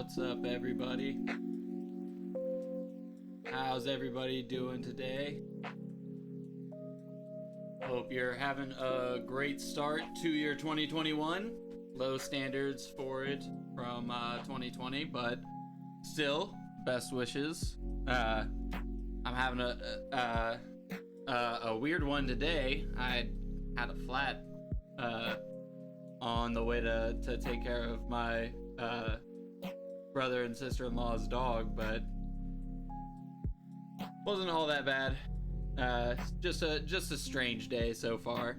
What's up, everybody? How's everybody doing today? Hope you're having a great start to your 2021. Low standards for it from 2020, but still, best wishes. I'm having a weird one today. I had a flat on the way to take care of my brother and sister-in-law's dog, but wasn't all that bad. Just a strange day so far.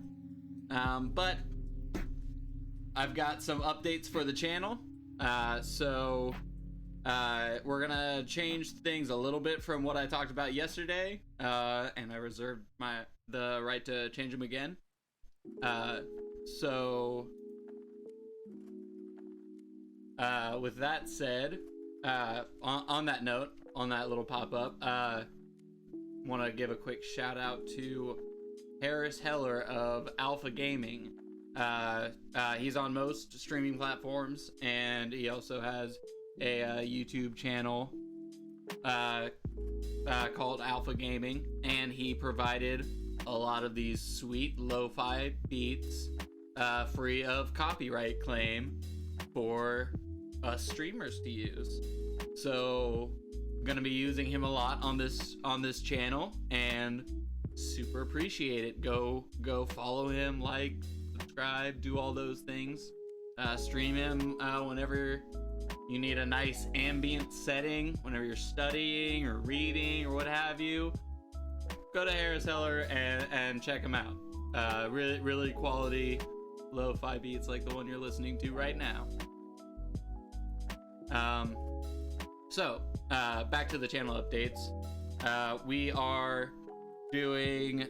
But I've got some updates for the channel. So we're gonna change things a little bit from what I talked about yesterday, and I reserved the right to change them again. So with that said, on that note, on that little pop-up, want to give a quick shout out to Harris Heller of Alpha Gaming. He's on most streaming platforms, and he also has a YouTube channel called Alpha Gaming, and he provided a lot of these sweet lo-fi beats free of copyright claim for us streamers to use. So I'm gonna be using him a lot on this channel, and super appreciate it. Go follow him, like, subscribe, do all those things. Stream him whenever you need a nice ambient setting, whenever you're studying or reading or what have you. Go to Harris Heller and check him out. Really quality lo-fi beats like the one you're listening to right now. So back to the channel updates. We are doing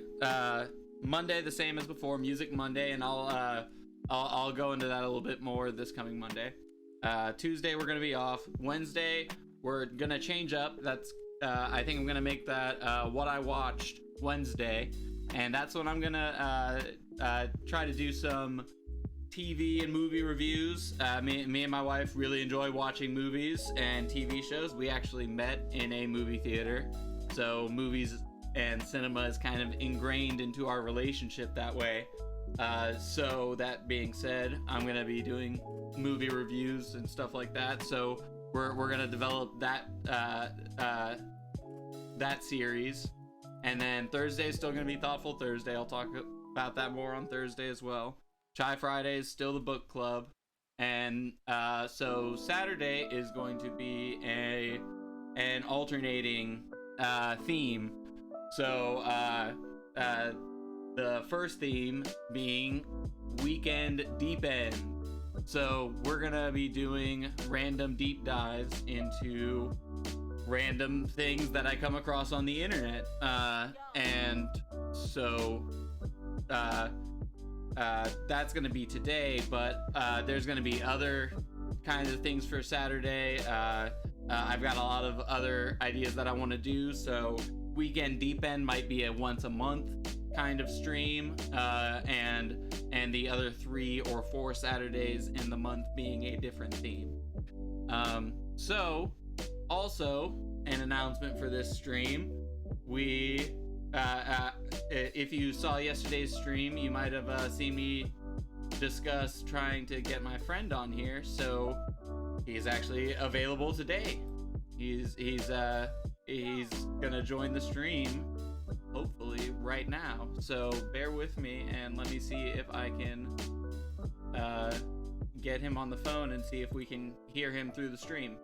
Monday the same as before, Music Monday, and I'll go into that a little bit more this coming Monday. Tuesday we're gonna be off. Wednesday we're gonna change up. That's I think I'm gonna make that what I watched Wednesday, and that's when I'm gonna try to do some TV and movie reviews. Me and my wife really enjoy watching movies and TV shows. We actually met in a movie theater, so movies and cinema is kind of ingrained into our relationship that way. So that being said, I'm gonna be doing movie reviews and stuff like that. So we're gonna develop that series, and then Thursday is still gonna be Thoughtful Thursday. I'll talk about that more on Thursday as well. Chai Friday is still the book club, and so Saturday is going to be an alternating theme. So the first theme being Weekend Deep End. So we're gonna be doing random deep dives into random things that I come across on the internet, and so that's gonna be today, but there's gonna be other kinds of things for Saturday. I've got a lot of other ideas that I want to do, so Weekend Deep End might be a once a month kind of stream, and the other 3 or 4 Saturdays in the month being a different theme. So also an announcement for this stream, we if you saw yesterday's stream, you might have seen me discuss trying to get my friend on here. So he's actually available today. He's gonna join the stream hopefully right now. So bear with me and let me see if I can get him on the phone and see if we can hear him through the stream.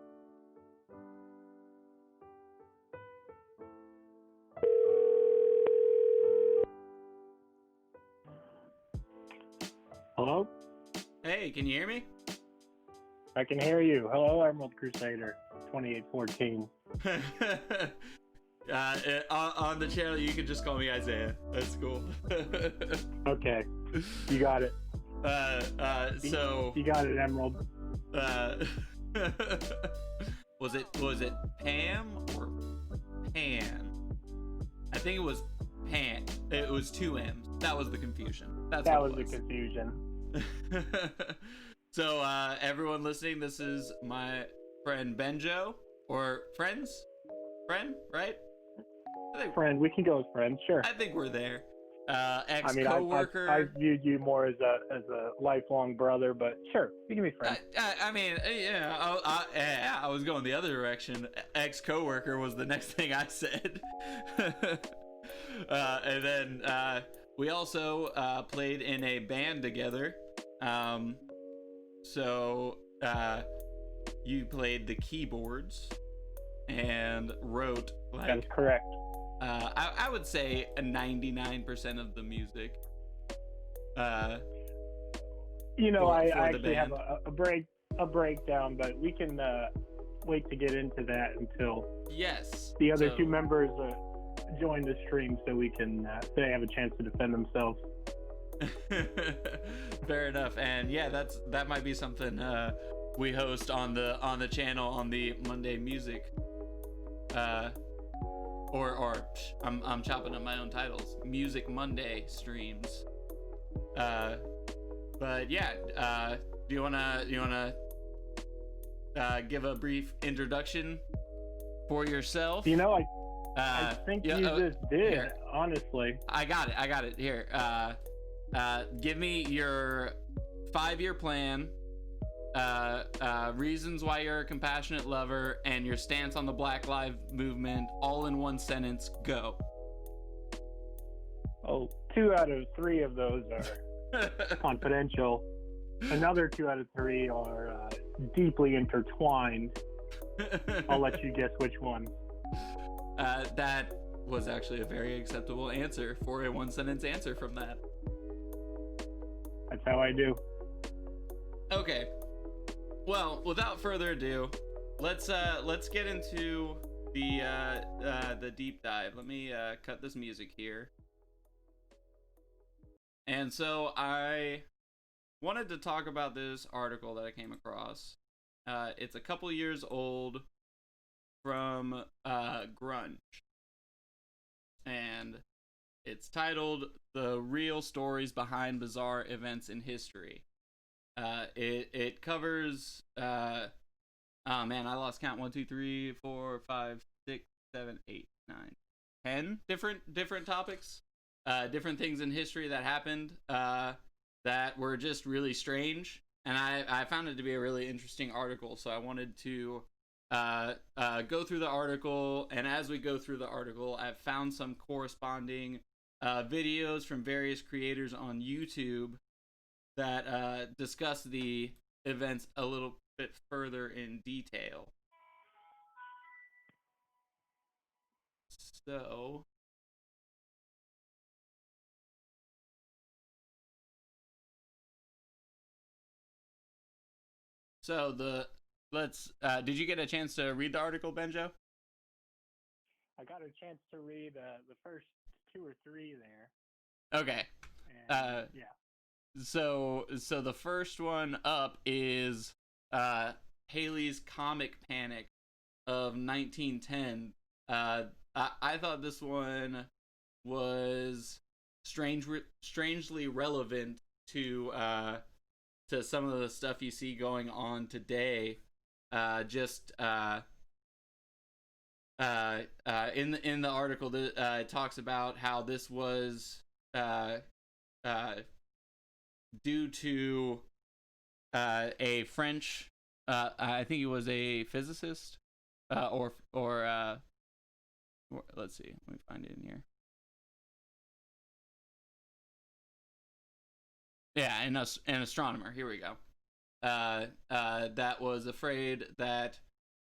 Hello? Hey, can you hear me? I can hear you. Hello, Emerald Crusader 2814. On the channel, you can just call me Isaiah. That's cool. Okay, you got it. So you got it, Emerald. Was it Pam or Pan? I think it was Pan. It was 2 M's. That was the confusion. That was the confusion. So everyone listening, this is my friend Benjo, or friends, right? Friend, we can go as friends, sure. I think we're there. I mean, Ex-coworker. I viewed you more as a lifelong brother, but sure, you can be friends. I mean, yeah, I was going the other direction. Ex-coworker was the next thing I said. And then we also played in a band together. So you played the keyboards and wrote like. That is correct. I would say 99% of the music. You know, I for the actually have band. a breakdown, but we can wait to get into that until the other two members join the stream, so we can they have a chance to defend themselves. Fair enough, and yeah, that might be something we host on the channel on the Monday music. I'm chopping up my own titles. Music Monday streams. But yeah, do you wanna give a brief introduction for yourself? You know, I think you just did. Here. Honestly, I got it. Here, give me your 5-year plan. Reasons why you're a compassionate lover, and your stance on the Black Lives Movement, all in one sentence. Go. Oh, 2 out of 3 of those are confidential. Another 2 out of 3 are deeply intertwined. I'll let you guess which one. That was actually a very acceptable answer for a 1-sentence answer from that. That's how I do. Okay. Well, without further ado, let's get into the deep dive. Let me cut this music here. And so I wanted to talk about this article that I came across. It's a couple years old, from Grunge, and it's titled "The Real Stories Behind Bizarre Events in History." It covers oh man, I lost count. 1, 2, 3, 4, 5, 6, 7, 8, 9, 10 different topics, different things in history that happened that were just really strange, and I found it to be a really interesting article, so I wanted to go through the article. And as we go through the article, I've found some corresponding videos from various creators on YouTube that discuss the events a little bit further in detail. So did you get a chance to read the article, Benjo? I got a chance to read the first 2 or 3 there. Okay. And, yeah. So the first one up is Haley's Comic Panic of 1910. I thought this one was strangely relevant to some of the stuff you see going on today. In the article, it talks about how this was due to a French, I think he was a physicist, or let's see, let me find it in here. Yeah, an astronomer. Here we go. That was afraid that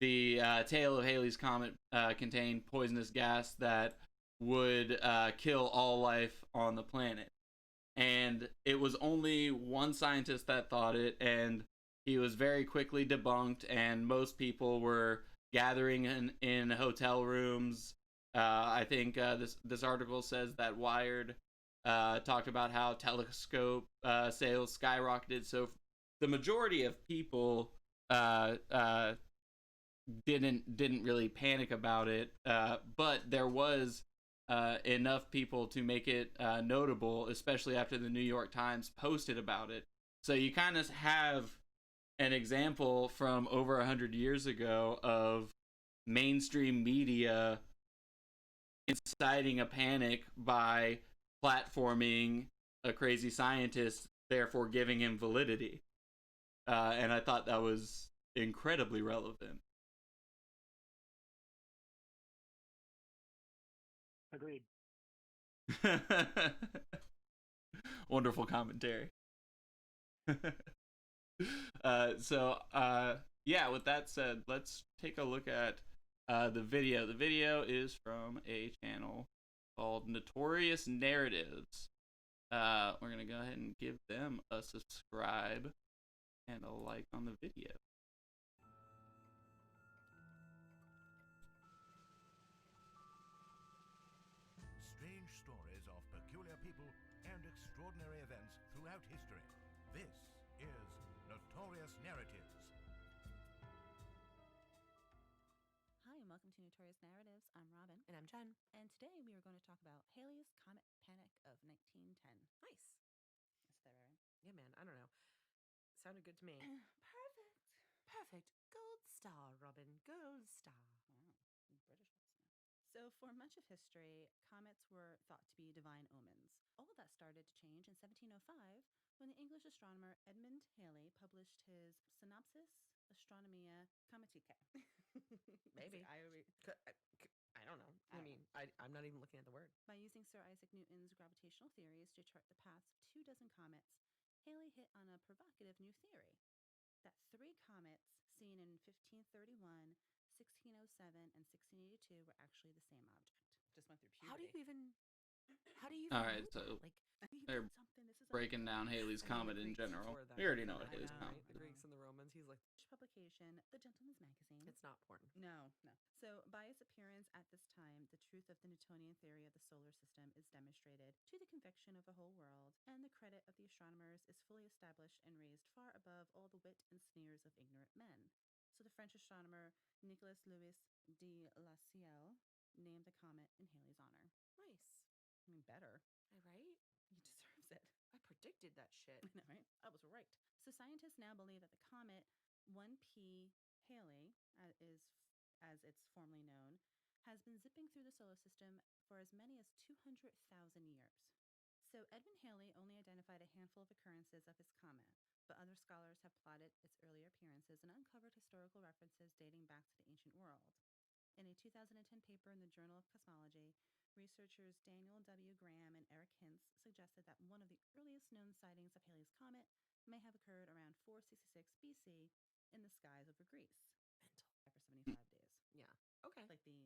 the tail of Halley's Comet contained poisonous gas that would kill all life on the planet. And it was only one scientist that thought it, and he was very quickly debunked, and most people were gathering in hotel rooms. I think this article says that Wired talked about how telescope sales skyrocketed. So the majority of people didn't really panic about it, but there was enough people to make it notable, especially after the New York Times posted about it. So you kind of have an example from over 100 years ago of mainstream media inciting a panic by platforming a crazy scientist, therefore giving him validity. And I thought that was incredibly relevant. Agreed. Wonderful commentary. Yeah, with that said, let's take a look at the video. The video is from a channel called Notorious Narratives. We're going to go ahead and give them a subscribe and a like on the video. Strange stories of peculiar people and extraordinary events throughout history. This is Notorious Narratives. Hi, and welcome to Notorious Narratives. I'm Robin. And I'm Jen. And today we are going to talk about Halley's Comet Panic of 1910. Nice. Is that right? Yeah, man. I don't know. Sounded good to me. Perfect. Perfect. Gold star, Robin. Gold star. Wow, British listener. So, for much of history, comets were thought to be divine omens. All of that started to change in 1705 when the English astronomer Edmund Halley published his Synopsis Astronomiae Cometicae. Maybe. I don't know. I'm not even looking at the word. By using Sir Isaac Newton's gravitational theories to chart the paths of 24 comets, Halley hit on a provocative new theory that 3 comets seen in 1531, 1607, and 1682 were actually the same object. Just went through puberty. How do you even All right, know so that? Like, they're breaking down Halley's Comet in general. We already know what I Halley's know, Comet right? The is. Greeks and the Romans. He's like, Publication, The Gentleman's Magazine. it's not porn. No. So, by its appearance at this time, the truth of the Newtonian theory of the solar system is demonstrated to the conviction of the whole world, and the credit of the astronomers is fully established and raised far above all the wit and sneers of ignorant men. So, the French astronomer Nicolas Louis de Lacaille named the comet in Halley's honor. Nice. I mean, better. Right? He deserves it. I predicted that shit. I know, right? I was right. So scientists now believe that the comet 1P Halley, as it's formerly known, has been zipping through the solar system for as many as 200,000 years. So Edmund Halley only identified a handful of occurrences of his comet, but other scholars have plotted its earlier appearances and uncovered historical references dating back to the ancient world. In a 2010 paper in the Journal of Cosmology, researchers Daniel W. Graham and Eric Hintz suggested that one of the earliest known sightings of Halley's Comet may have occurred around 466 BC in the skies over Greece. For 75 days. Yeah. Okay. Like the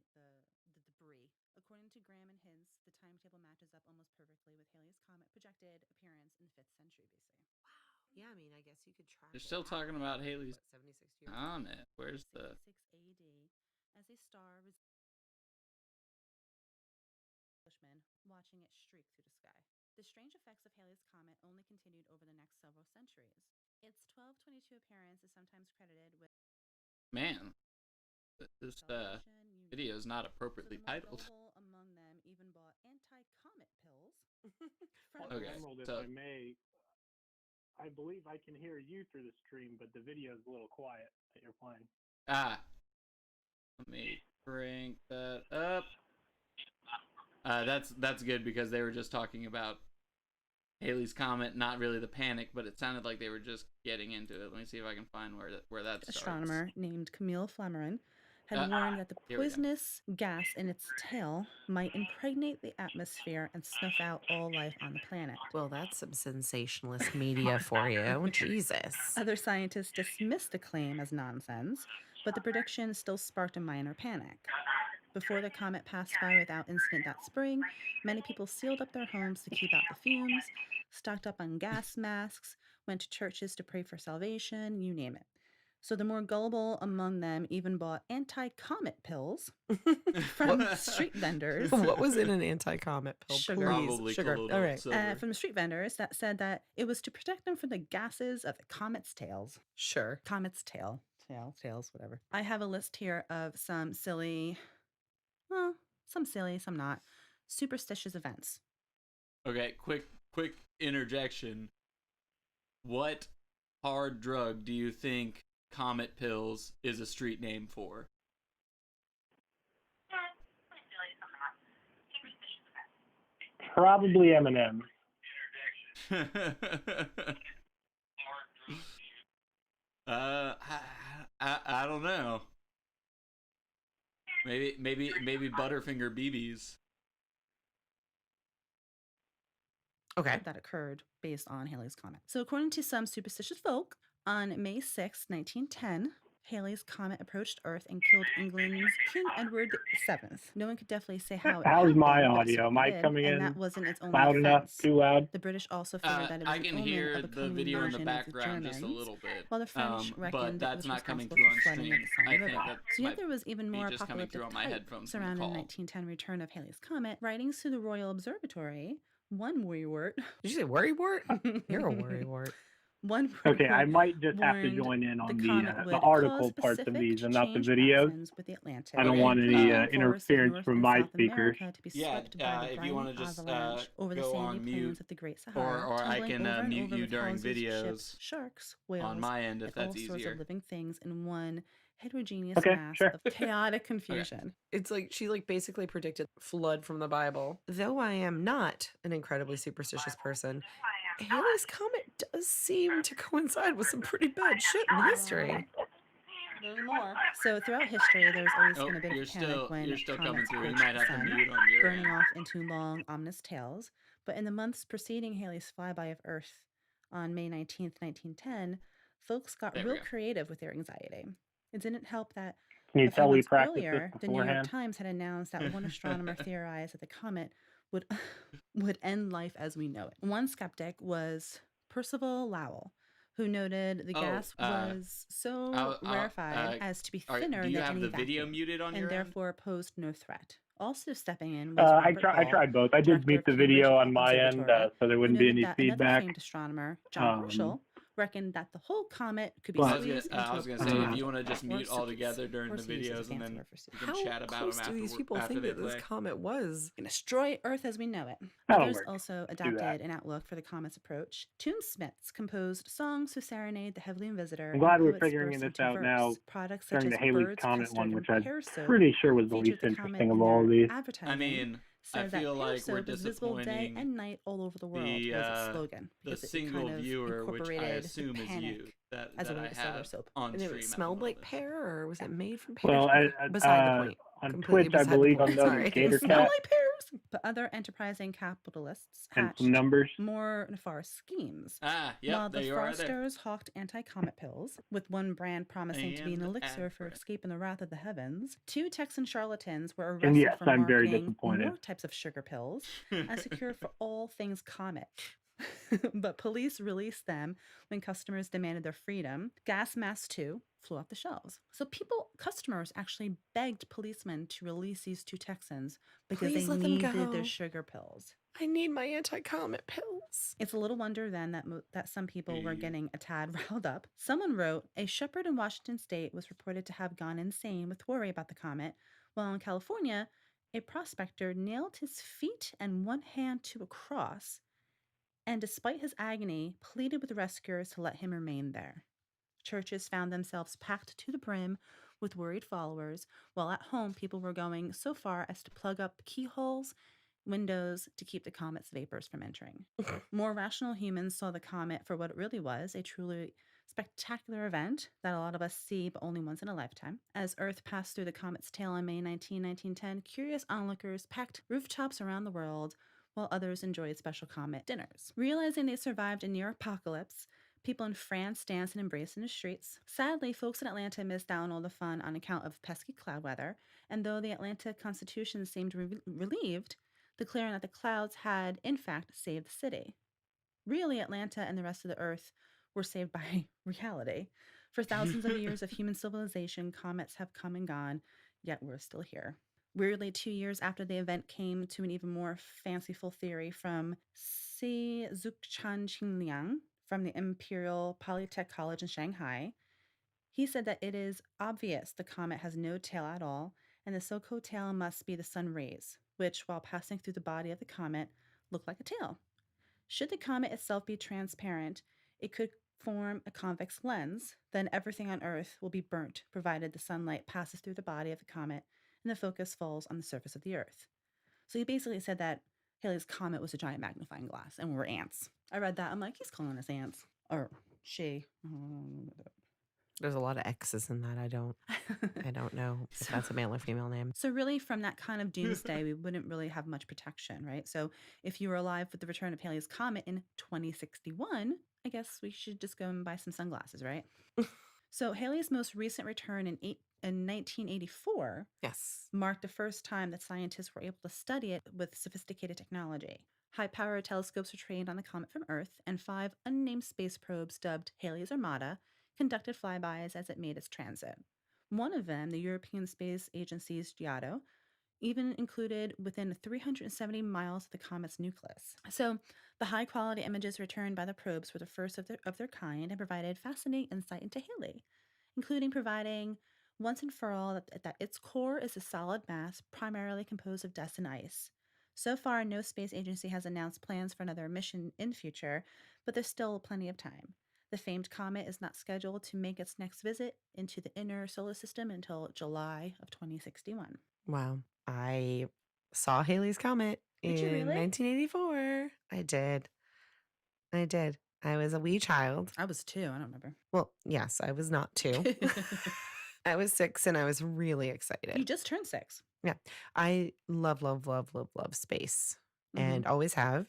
debris. According to Graham and Hintz, the timetable matches up almost perfectly with Halley's Comet projected appearance in the 5th century BC. Wow. Yeah, I mean, I guess you could track. They're still talking about Halley's 76 years. Comet. Where's the 66 AD, as a star was watching it streak through the sky. The strange effects of Halley's Comet only continued over the next several centuries. Its 1222 appearance is sometimes credited with man? This video is not appropriately titled. Among them even bought anti-comet pills. Okay, Emerald, if so- I may, I believe I can hear you through the stream, but the video is a little quiet that you're playing. Let me bring that up. That's good because they were just talking about Halley's Comet, not really the panic, but it sounded like they were just getting into it. Let me see if I can find where that starts. Astronomer named Camille Flammarion had warned that the poisonous gas in its tail might impregnate the atmosphere and snuff out all life on the planet. Well, that's some sensationalist media for you. Jesus. Other scientists dismissed the claim as nonsense, but the prediction still sparked a minor panic. Before the comet passed by without incident that spring, many people sealed up their homes to keep out the fumes, stocked up on gas masks, went to churches to pray for salvation, you name it. So the more gullible among them even bought anti-comet pills from street vendors. What was in an anti-comet pill? Sugar. Please. Probably Sugar. colloidal All right. silver. From the street vendors that said that it was to protect them from the gases of the comet's tails. Sure. Comet's tails, whatever. I have a list here of some silly, some not, superstitious events. Okay, quick interjection. What hard drug do you think Comet Pills is a street name for? Probably M&M. I don't know. Maybe Butterfinger BBs. Okay. That occurred based on Halley's Comet. So, according to some superstitious folk, on May 6, 1910, Halley's Comet approached Earth and killed England's King Edward VII. No one could definitely say how it How's happened, my but it audio? certainly Am I did, coming and in that wasn't its only loud enough? offense. Too loud? The British also figured that it was I an can omen hear of a the coming video in the invasion of the background just a Germans, little bit. while the French But reckoned that's it was not coming responsible through for on flooding of stream. the Seine I think River. that So yet might there was even be more just coming through apocalyptic on my type headphones from the surrounding call. 1910 return of Halley's Comet. Writings to the Royal Observatory, one worrywart. Did you say worrywart? You're a worrywart. One Okay, I worrywart might just have to warned join in on the comet would the article cause parts of Pacific these to and not the change videos. patterns with the Atlantic. I don't Okay, want any Including forests of interference North from and my South speakers. America to be Yeah, swept by the if you want to grinding just avalanche over the go sandy on plains mute, of the Great Sahara, or I tumbling can over and mute over you with during houses, ships, videos sharks, whales, on my end if and all that's sorts easier. of living things in one heterogeneous Okay, mass sure. of chaotic confusion. It's like she basically predicted flood from the Bible. Though I am not an incredibly superstitious person, Halley's Comet does seem to coincide with some pretty bad shit in history. There's more. So throughout history, there's always Oh, been a bit you're of panic still when coming comets through. You approach might the have to sun, mute on your burning end. off into long, ominous tails. But in the months preceding Halley's flyby of Earth on May 19th, 1910, folks got There we real go. creative with their anxiety. It didn't help that Can you a few tell we months practiced this earlier, the New York beforehand? Times had announced that one astronomer theorized that the comet would would end life as we know it. One skeptic was Percival Lowell, who noted the gas was so rarefied as to be thinner do you than have any the video vacuum, muted on and your end? therefore posed no threat. Also stepping in was I Robert Ball, tried both. I did director mute of the Cambridge video on my end, Observatory, so there who wouldn't be noted any that another feedback. famed astronomer, John Herschel, reckoned that the whole comet could be Well, squeezed into I was a gonna say, if pod you want to just or mute all suitcase. together during Or the suitcase is a videos, and fancy then word for you suitcase. can How chat about close them do these people after think they that this play. comet was? And destroy Earth as we know it. That'll Others work. also that. adapted an outlook for the comet's approach. Tombsmiths composed songs to serenade the heavenly visitor. I'm glad and we're poets figuring burst this into out verse. now Products such during the as Halley's Bird's Comet Custard one, and which I'm pear soap pretty sure was the featured least the comet interesting in of all of their these. advertising. I mean, I said that feel pear like we're soap is visible day disappointing and night all over the world the, was its slogan. the because it single kind of viewer, which I incorporated the assume is panic you, that as a that way I to sell their have soap. on And stream. it at the smelled like moment. pear, or was it made from pear? Well, Beside the point. on Completely Twitch, I beside the believe point. I'm known Sorry. as Gator Smell Cat like pears. But other enterprising capitalists and hatched some numbers. more nefarious schemes. Ah, yep, While there the you are right there. fraudsters hawked anti-comet pills, with one brand promising to be an And elixir for ad escaping the wrath of the heavens, two Texan charlatans were And arrested yes, for I'm very marketing disappointed. more types of sugar pills as a cure for all things comet. But police released them when customers demanded their freedom. Gas masks, too, flew off the shelves. So customers actually begged policemen to release these two Texans because Please they let them needed go. their sugar pills. I need my anti-comet pills. It's a little wonder then that some people were getting a tad riled up. Someone wrote, a shepherd in Washington state was reported to have gone insane with worry about the comet, while in California, a prospector nailed his feet and one hand to a cross, and despite his agony, pleaded with rescuers to let him remain there. Churches found themselves packed to the brim with worried followers, while at home people were going so far as to plug up keyholes, windows to keep the comet's vapors from entering. More rational humans saw the comet for what it really was, a truly spectacular event that a lot of us see but only once in a lifetime. As Earth passed through the comet's tail on May 19, 1910, curious onlookers packed rooftops around the world, while others enjoyed special comet dinners. Realizing they survived a near apocalypse, people in France danced and embraced in the streets. Sadly, folks in Atlanta missed out on all the fun on account of pesky cloud weather, and though the Atlanta Constitution seemed relieved, declaring that the clouds had, in fact, saved the city. Really, Atlanta and the rest of the Earth were saved by reality. For thousands of years of human civilization, comets have come and gone, yet we're still here. Weirdly, 2 years after the event came to an even more fanciful theory from Si Zhuchan Qingliang from the Imperial Polytech College in Shanghai. He said that it is obvious the comet has no tail at all, and the so-called tail must be the sun rays, which, while passing through the body of the comet, look like a tail. Should the comet itself be transparent, it could form a convex lens, then everything on Earth will be burnt, provided the sunlight passes through the body of the comet and the focus falls on the surface of the Earth. So he basically said that Halley's Comet was a giant magnifying glass and we're ants. I read that. I'm like, he's calling us ants. Or she. There's a lot of X's in that. I don't know if that's a male or female name. So really from that kind of doomsday, we wouldn't really have much protection, right? So if you were alive with the return of Halley's Comet in 2061, I guess we should just go and buy some sunglasses, right? So Halley's most recent return in 1984 Yes. marked the first time that scientists were able to study it with sophisticated technology. High-powered telescopes were trained on the comet from Earth, and 5 unnamed space probes dubbed Halley's Armada conducted flybys as it made its transit. One of them, the European Space Agency's Giotto, even included within 370 miles of the comet's nucleus. So the high-quality images returned by the probes were the first of their kind and provided fascinating insight into Halley, including providing once and for all that its core is a solid mass primarily composed of dust and ice. So far, no space agency has announced plans for another mission in future, but there's still plenty of time. The famed comet is not scheduled to make its next visit into the inner solar system until July of 2061. Wow. I saw Halley's Comet Did you in really? 1984. I did. I was a wee child. I was 2. I don't remember. Well, yes, I was not 2. I was 6 and I was really excited. You just turned 6. Yeah. I love space Mhm. and always have.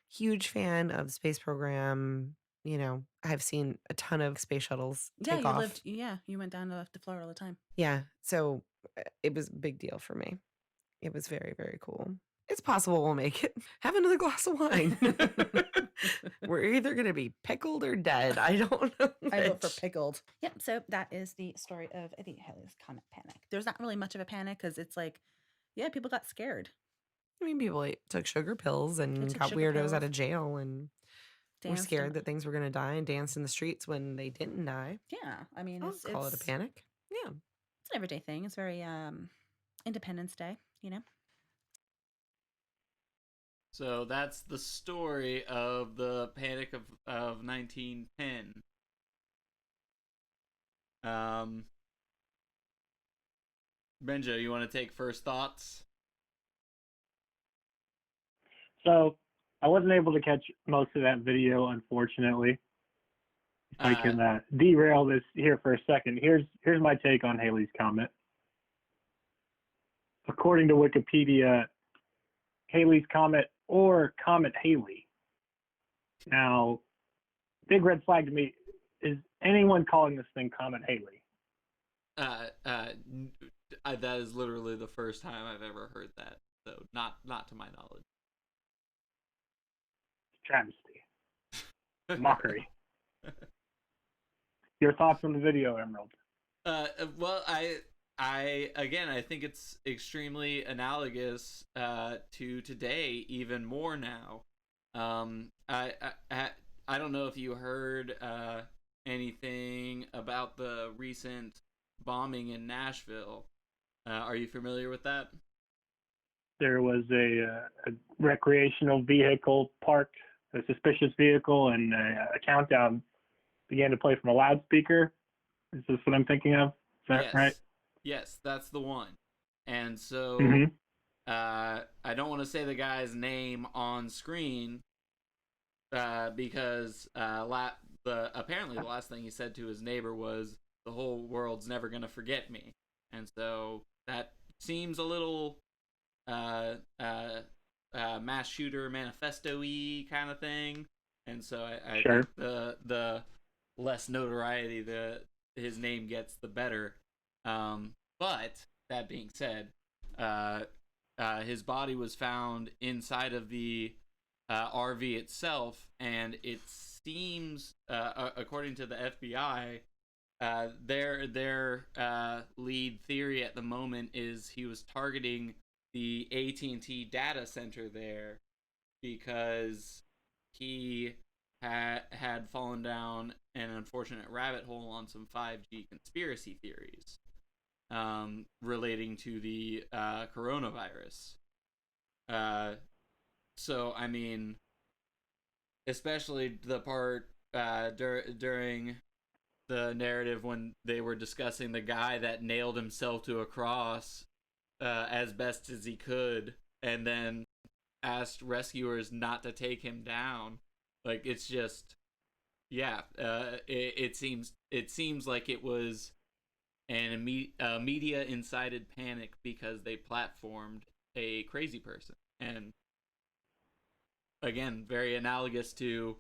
Huge fan of the space program. You know, I've seen a ton of space shuttles Yeah, take you off. you went down to Florida all the time. Yeah. So it was a big deal for me. It was very, very cool. It's possible we'll make it. Have another glass of wine. We're either going to be pickled or dead. I don't know. I vote for which. pickled. Yep. So that is the story of the Halley's Comet panic. There's not really much of a panic because it's like, yeah, people got scared. I mean, people took sugar pills and took got sugar weirdos out pills. of jail and were Danced scared and- that things were going to die and danced in the streets when they didn't die. Yeah, I mean, I'll it's call it a panic. Yeah. It's an everyday thing. It's very Independence Day, you know. So that's the story of the Panic of 1910. Benja, you want to take first thoughts? So I wasn't able to catch most of that video, unfortunately. If I can derail this here for a second. Here's my take on Halley's Comet. According to Wikipedia, Halley's Comet or Comet Halley. Now, big red flag to me, is anyone calling this thing Comet Halley? That is literally the first time I've ever heard that. So not to my knowledge. Travesty. Mockery. Your thoughts on the video, Emerald? Well, I think it's extremely analogous to today, even more now. I don't know if you heard anything about the recent bombing in Nashville. Are you familiar with that? There was a recreational vehicle parked, a suspicious vehicle, and a countdown began to play from a loudspeaker. Is this what I'm thinking of? Is that Yes. right? Yes, that's the one. And so Mhm. I don't want to say the guy's name on screen because apparently the last thing he said to his neighbor was, "The whole world's never gonna forget me," and so that seems a little mass shooter manifesto-y kind of thing, and so I Sure. think the less notoriety that his name gets, the better. But that being said, his body was found inside of the RV itself, and it seems, according to the FBI, their lead theory at the moment is he was targeting the AT&T data center there because he had fallen down an unfortunate rabbit hole on some 5G conspiracy theories relating to the coronavirus. So, I mean, especially the part during the narrative when they were discussing the guy that nailed himself to a cross as best as he could, and then asked rescuers not to take him down. Like, it's just, yeah. It seems like it was a media incited panic because they platformed a crazy person, and again, very analogous to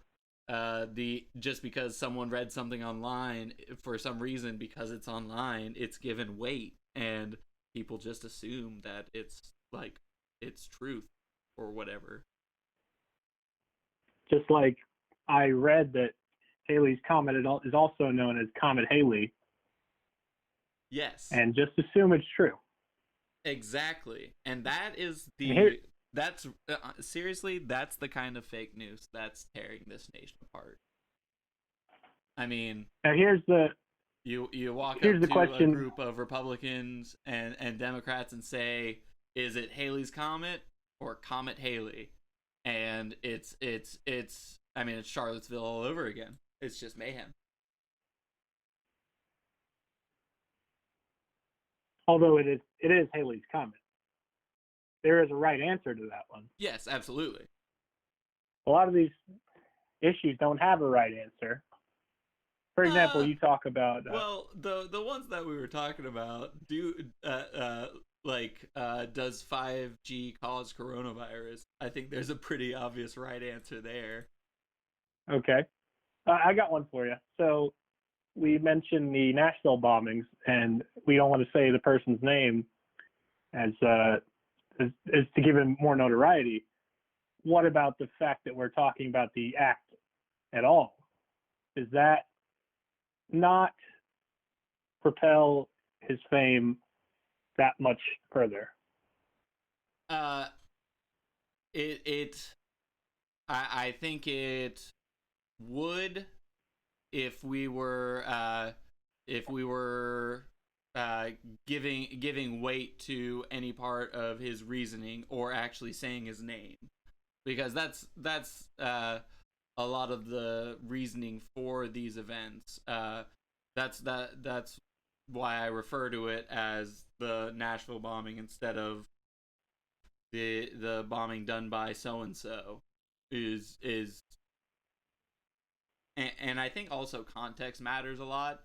just because someone read something online for some reason, because it's online, it's given weight, and people just assume that it's truth or whatever. Just like I read that Halley's Comet is also known as Comet Halley. Yes. And just assume it's true. Exactly. And that is seriously, that's the kind of fake news that's tearing this nation apart. I mean, now here's the you walk here's up the to question. a group of Republicans and Democrats and say, is it Halley's Comet or Comet Halley? And it's I mean, it's Charlottesville all over again. It's just mayhem. Although it is Halley's Comet. There is a right answer to that one. Yes, absolutely. A lot of these issues don't have a right answer. For example, you talk about well, the ones that we were talking about does 5G cause coronavirus? I think there's a pretty obvious right answer there. Okay, I got one for you. So we mentioned the Nashville bombings, and we don't want to say the person's name as to give him more notoriety. What about the fact that we're talking about the act at all? Does that not propel his fame that much further? I think it would if we were giving weight to any part of his reasoning or actually saying his name, because that's a lot of the reasoning for these events. That's why I refer to it as the Nashville bombing instead of the bombing done by so and so. And I think also context matters a lot.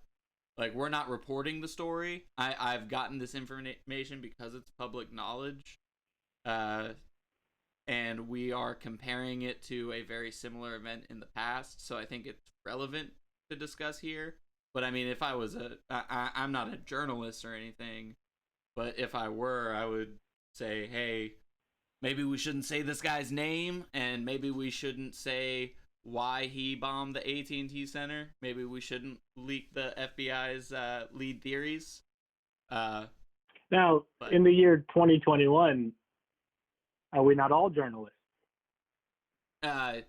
Like, we're not reporting the story. I've gotten this information because it's public knowledge. And we are comparing it to a very similar event in the past, so I think it's relevant to discuss here. But I mean, if I was I'm not a journalist or anything, but if I were, I would say, hey, maybe we shouldn't say this guy's name, and maybe we shouldn't say why he bombed the AT&T Center. Maybe we shouldn't leak the FBI's lead theories. Now, in the year 2021, are we not all journalists? I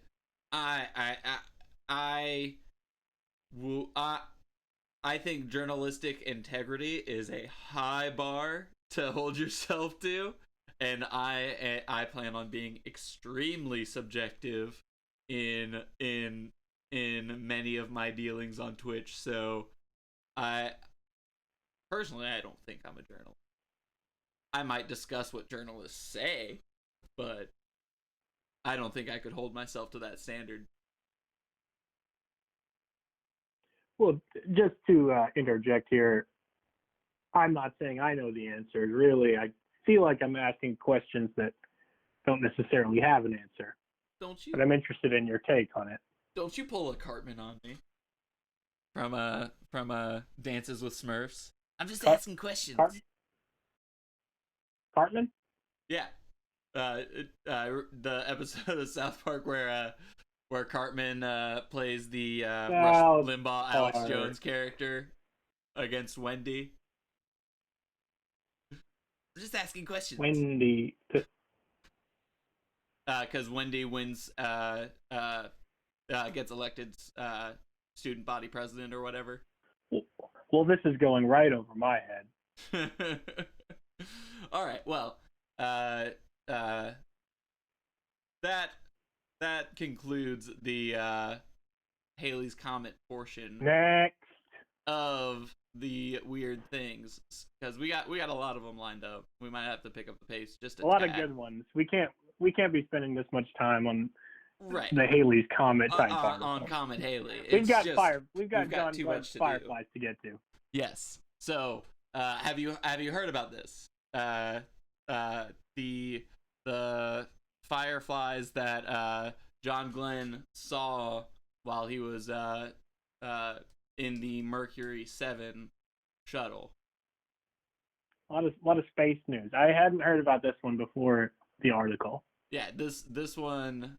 think journalistic integrity is a high bar to hold yourself to, and I plan on being extremely subjective in many of my dealings on Twitch. So I don't think I'm a journalist. I might discuss what journalists say, but I don't think I could hold myself to that standard. Well, just to interject here, I'm not saying I know the answers. Really, I feel like I'm asking questions that don't necessarily have an answer. Don't you? But I'm interested in your take on it. Don't you pull a Cartman on me from Dances with Smurfs? I'm just asking questions. Cartman? Yeah. The episode of South Park where Cartman plays the Rush Limbaugh Alex Jones character against Wendy. I'm just asking questions. Wendy. Because Wendy wins, gets elected student body president or whatever. Well, this is going right over my head. All right. Well, that concludes the Halley's Comet portion Next. of the weird things, because we got a lot of them lined up. We might have to pick up the pace just A lot tad. of good ones. We can't be spending this much time on Right. the Halley's Comet type on Comet Halley. We've It's got just, We've got John too Glenn's much to Fireflies to get to. Yes. So, have you heard about this? The fireflies that John Glenn saw while he was in the Mercury 7 shuttle. A lot of space news. I hadn't heard about this one before the article. Yeah, this one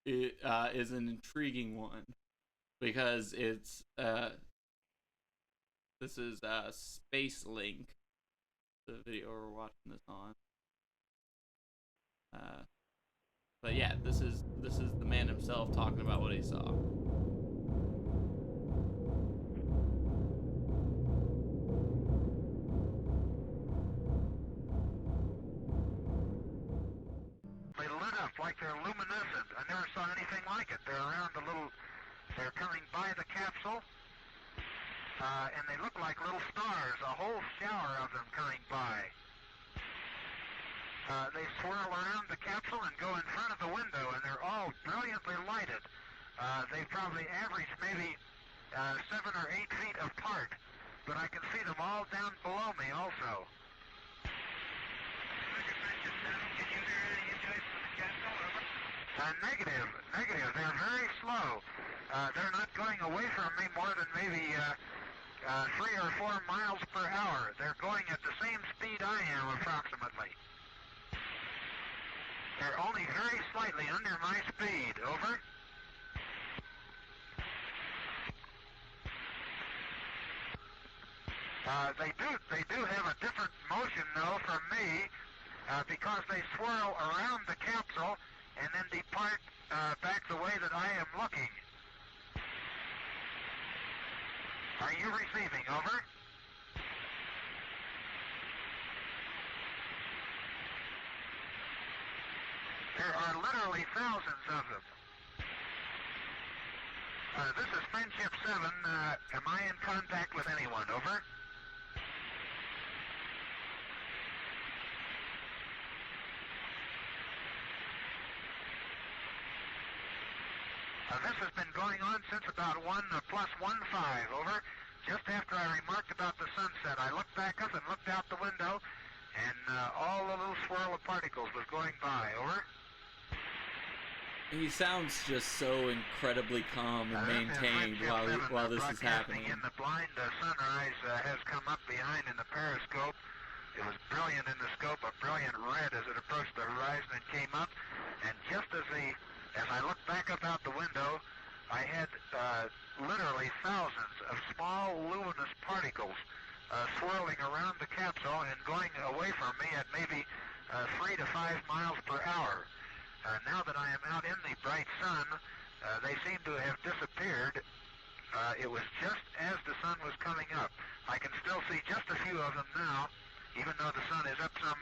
is an intriguing one because it's this is Space Link, the video we're watching this on. But yeah, this is the man himself talking about what he saw. They lit up like they're luminescent. I never saw anything like it. They're coming by the capsule, and they look like little stars, a whole shower of them coming by. They swirl around the capsule and go in front of the window, and they're all brilliantly lighted. They probably average maybe 7 or 8 feet apart, but I can see them all down below me also. Can you hear any insights from the capsule? Negative. They're very slow. They're not going away from me more than maybe 3 or 4 miles per hour. They're going at the same speed I am, approximately. They're only very slightly under my speed. Over. They do have a different motion though from me, because they swirl around the capsule and then depart back the way that I am looking. Are you receiving? Over. There are literally thousands of them. This is Friendship 7. Am I in contact with anyone? Over. This has been going on since about 1+15. Over. Just after I remarked about the sunset, I looked back up and looked out the window, and all the little swirl of particles was going by. Over. He sounds just so incredibly calm and maintained while this is happening. In the blind sunrise has come up behind in the periscope. It was brilliant in the scope, a brilliant red as it approached the horizon and came up. And just as I looked back up out the window, I had literally thousands of small luminous particles swirling around the capsule and going away from me at maybe 3 to 5 miles per hour. Now that I am out in the bright sun, they seem to have disappeared. It was just as the sun was coming up. I can still see just a few of them now, even though the sun is up some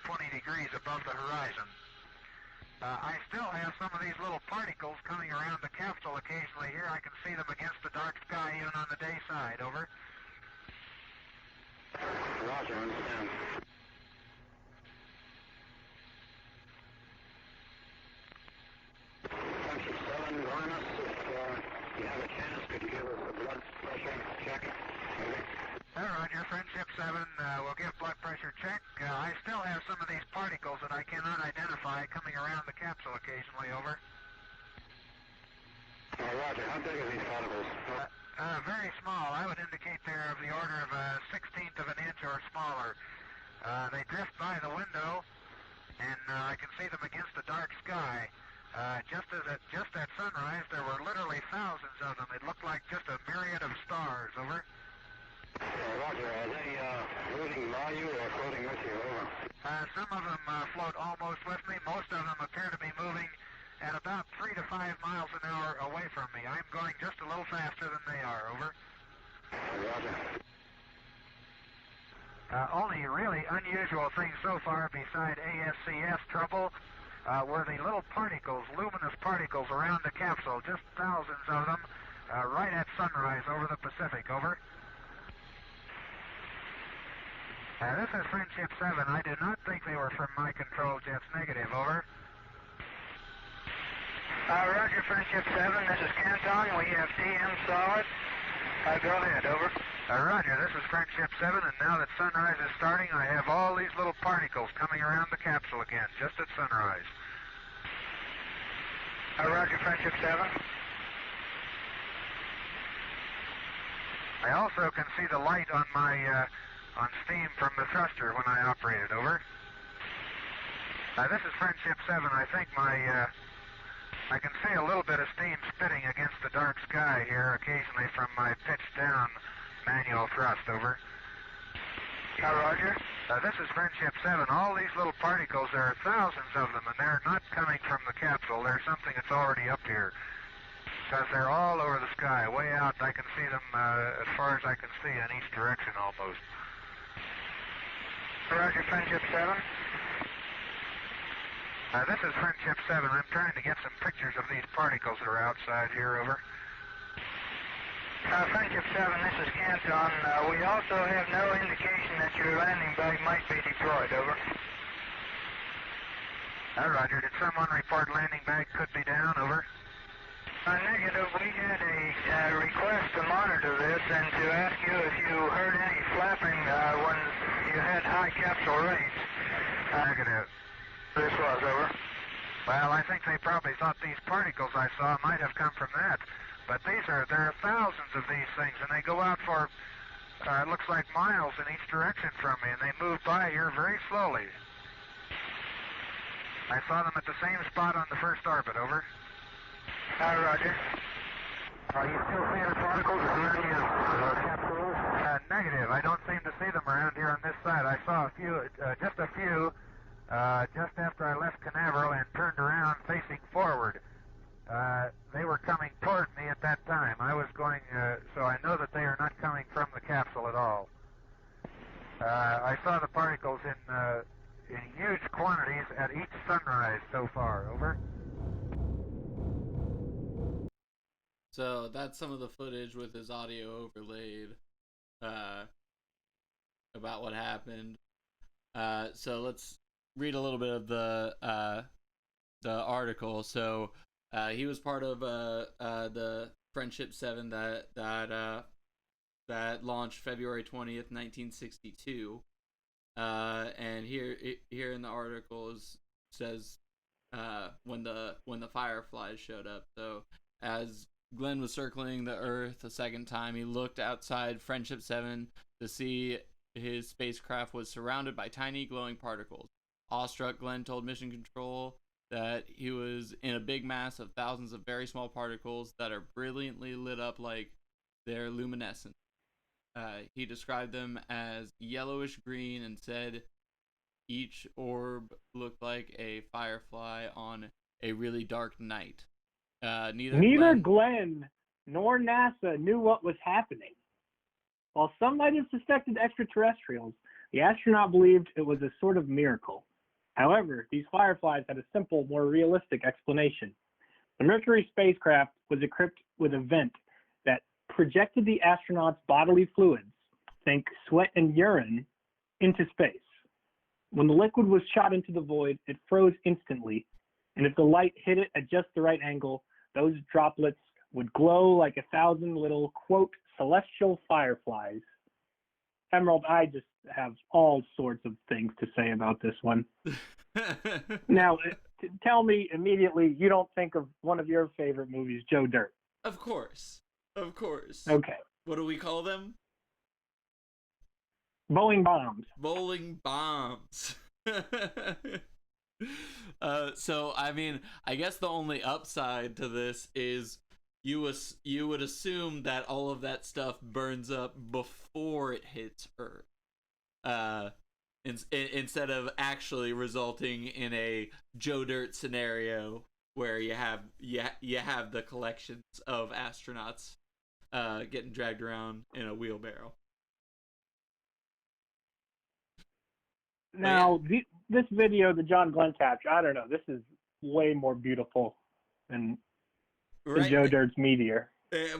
20 degrees above the horizon. I still have some of these little particles coming around the capsule occasionally here. I can see them against the dark sky even on the day side. Over. Roger, understand. Friendship 7, join us. If you have a chance, could you give us a blood pressure check? Roger, Friendship 7 will give blood pressure check. I still have some of these particles that I cannot identify coming around the capsule occasionally. Over. Roger, how big are these particles? Very small. I would indicate they're of the order of a 1/16 of an inch or smaller. They drift by the window, and I can see them against the dark sky. Just at sunrise, there were literally thousands of them. It looked like just a myriad of stars. Over. Roger, are they floating by you or floating with you? Over. Some of them float almost with me. Most of them appear to be moving at about 3 to 5 miles an hour away from me. I'm going just a little faster than they are. Over. Roger. Only really unusual thing so far beside ASCS trouble were the little particles, luminous particles around the capsule, just thousands of them, right at sunrise over the Pacific, over. This is Friendship 7. I do not think they were from my control jets, negative, over. Roger, Friendship 7, this is Canton. We have TM solid. Go ahead, over. Roger, this is Friendship 7, and now that sunrise is starting, I have all these little particles coming around the capsule again, just at sunrise. Roger, Friendship 7. I also can see the light on my, on steam from the thruster when I operate it, over. This is Friendship 7. I think I can see a little bit of steam spitting against the dark sky here occasionally from my pitched down manual thrust, over. Roger. This is Friendship 7. All these little particles, there are thousands of them, and they're not coming from the capsule. They're something that's already up here. Because they're all over the sky, way out. I can see them as far as I can see in each direction almost. Roger, Friendship 7. This is Friendship 7. I'm trying to get some pictures of these particles that are outside here, over. Friendship 7, this is Canton. We also have no indication that your landing bag might be deployed, over. Roger. Did someone report landing bag could be down, over? Negative. We had a request to monitor this and to ask you if you heard any flapping when you had high capsule rates. Negative. This was, over. Well, I think they probably thought these particles I saw might have come from that. But there are thousands of these things, and they go out for, it looks like miles in each direction from me, and they move by here very slowly. I saw them at the same spot on the first orbit, over. Roger. Are you still seeing the particles around your capsules? Negative. I don't seem to see them around here on this side. I saw a few, just a few, just after I left Canaveral and turned around facing forward. They were coming toward me at that time. I was going, so I know that they are not coming from the capsule at all. I saw the particles in huge quantities at each sunrise so far, over. So that's some of the footage with his audio overlaid about what happened. So let's read a little bit of the article. So he was part of the Friendship 7 that launched February 20th, 1962. And here in the article says when the fireflies showed up. So as Glenn was circling the Earth a second time, he looked outside Friendship 7 to see his spacecraft was surrounded by tiny glowing particles. Awestruck, Glenn told Mission Control that he was in a big mass of thousands of very small particles that are brilliantly lit up like they're luminescent. He described them as yellowish green and said each orb looked like a firefly on a really dark night. Neither Glenn nor NASA knew what was happening. While some might have suspected extraterrestrials, the astronaut believed it was a sort of miracle. However, these fireflies had a simple, more realistic explanation. The Mercury spacecraft was equipped with a vent that projected the astronauts' bodily fluids, think sweat and urine, into space. When the liquid was shot into the void, it froze instantly, and if the light hit it at just the right angle, those droplets would glow like 1,000 little, quote, celestial fireflies. Emerald, I just have all sorts of things to say about this one. Now, tell me immediately you don't think of one of your favorite movies, Joe Dirt. Of course. Okay. What do we call them? Bowling bombs. Bowling bombs. So, I mean, I guess the only upside to this is you would assume that all of that stuff burns up before it hits Earth, instead of actually resulting in a Joe Dirt scenario where you have the collections of astronauts getting dragged around in a wheelbarrow. Now, this video that John Glenn captured, I don't know, this is way more beautiful than Joe Dirt's Meteor.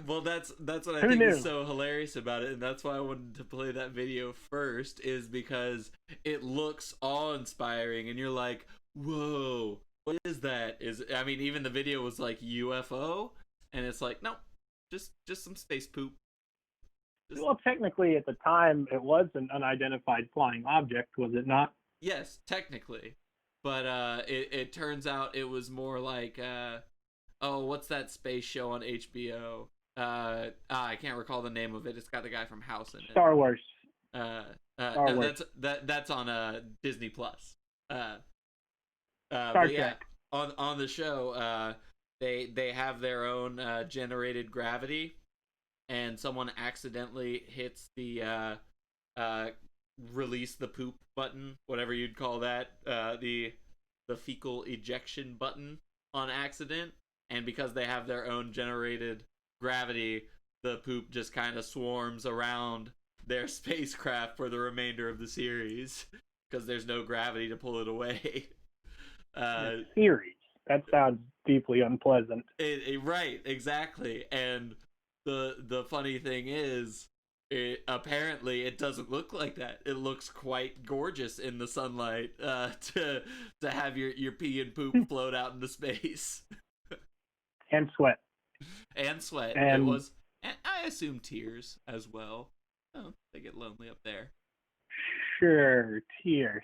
Well, that's what I Who think knew? is so hilarious about it, and that's why I wanted to play that video first, is because it looks awe-inspiring, and you're like, whoa, what is that? I mean, even the video was like UFO, and it's like, no, just some space poop. Well, technically, at the time, it was an unidentified flying object, was it not? Yes, technically, but it turns out it was more like oh, what's that space show on HBO? I can't recall the name of it. It's got the guy from House in it. Star Wars. No, Wars. that's on Disney Plus. Star But yeah, Trek. on the show, they have their own generated gravity, and someone accidentally hits the release the poop button, whatever you'd call that, the fecal ejection button on accident, and because they have their own generated gravity, the poop just kind of swarms around their spacecraft for the remainder of the series because there's no gravity to pull it away. Series. That sounds deeply unpleasant. Right, exactly. And the funny thing is, apparently it doesn't look like that. It looks quite gorgeous in the sunlight to have your pee and poop float out into space. And sweat. And sweat. And it was, and I assume tears as well. Oh, they get lonely up there. Sure, tears.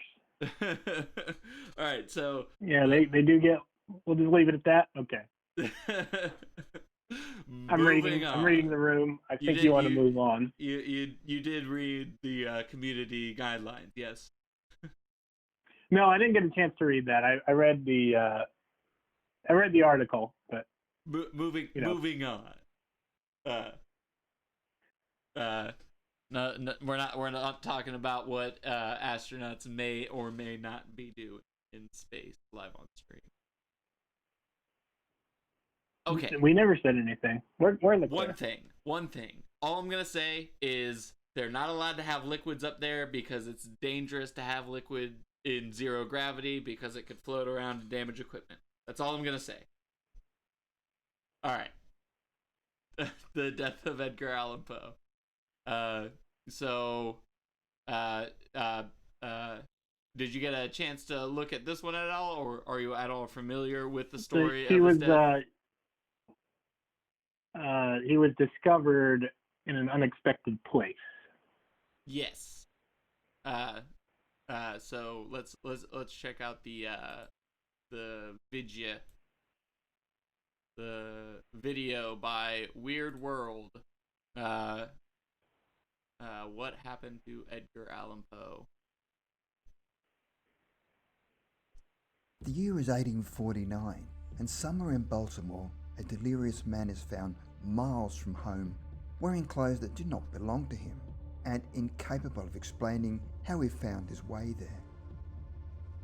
All right, so Yeah, they do get. We'll just leave it at that. Okay. I'm reading the room. I think you want to move on. You did read the community guidelines, yes? No, I didn't get a chance to read that. I read the article, but moving on. No, we're not talking about what astronauts may or may not be doing in space live on screen. Okay. We never said anything. We're in the clear. One thing. All I'm gonna say is they're not allowed to have liquids up there because it's dangerous to have liquid in zero gravity because it could float around and damage equipment. That's all I'm gonna say. All right. The death of Edgar Allan Poe. Did you get a chance to look at this one at all, or are you at all familiar with the story of his death? He was discovered in an unexpected place. Yes. So let's check out the video by Weird World. What happened to Edgar Allan Poe? The year is 1849, and somewhere in Baltimore, a delirious man is found miles from home, wearing clothes that do not belong to him, and incapable of explaining how he found his way there.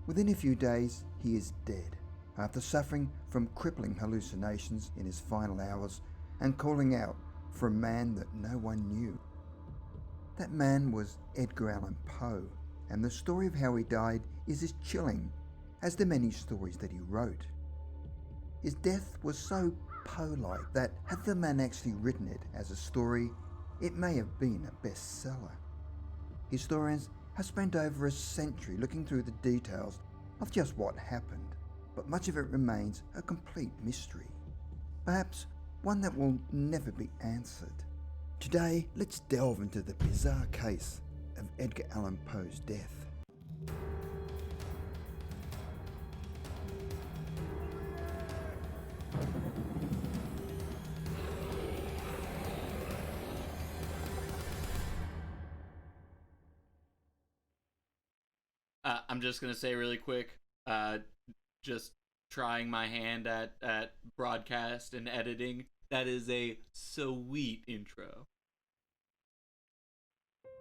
Within a few days, he is dead, after suffering from crippling hallucinations in his final hours and calling out for a man that no one knew. That man was Edgar Allan Poe, and the story of how he died is as chilling as the many stories that he wrote. His death was so Poe-like that had the man actually written it as a story, it may have been a bestseller. Historians have spent over a century looking through the details of just what happened, but much of it remains a complete mystery. Perhaps one that will never be answered. Today, let's delve into the bizarre case of Edgar Allan Poe's death. I'm just gonna say really quick, just trying my hand at broadcast and editing. That is a sweet intro.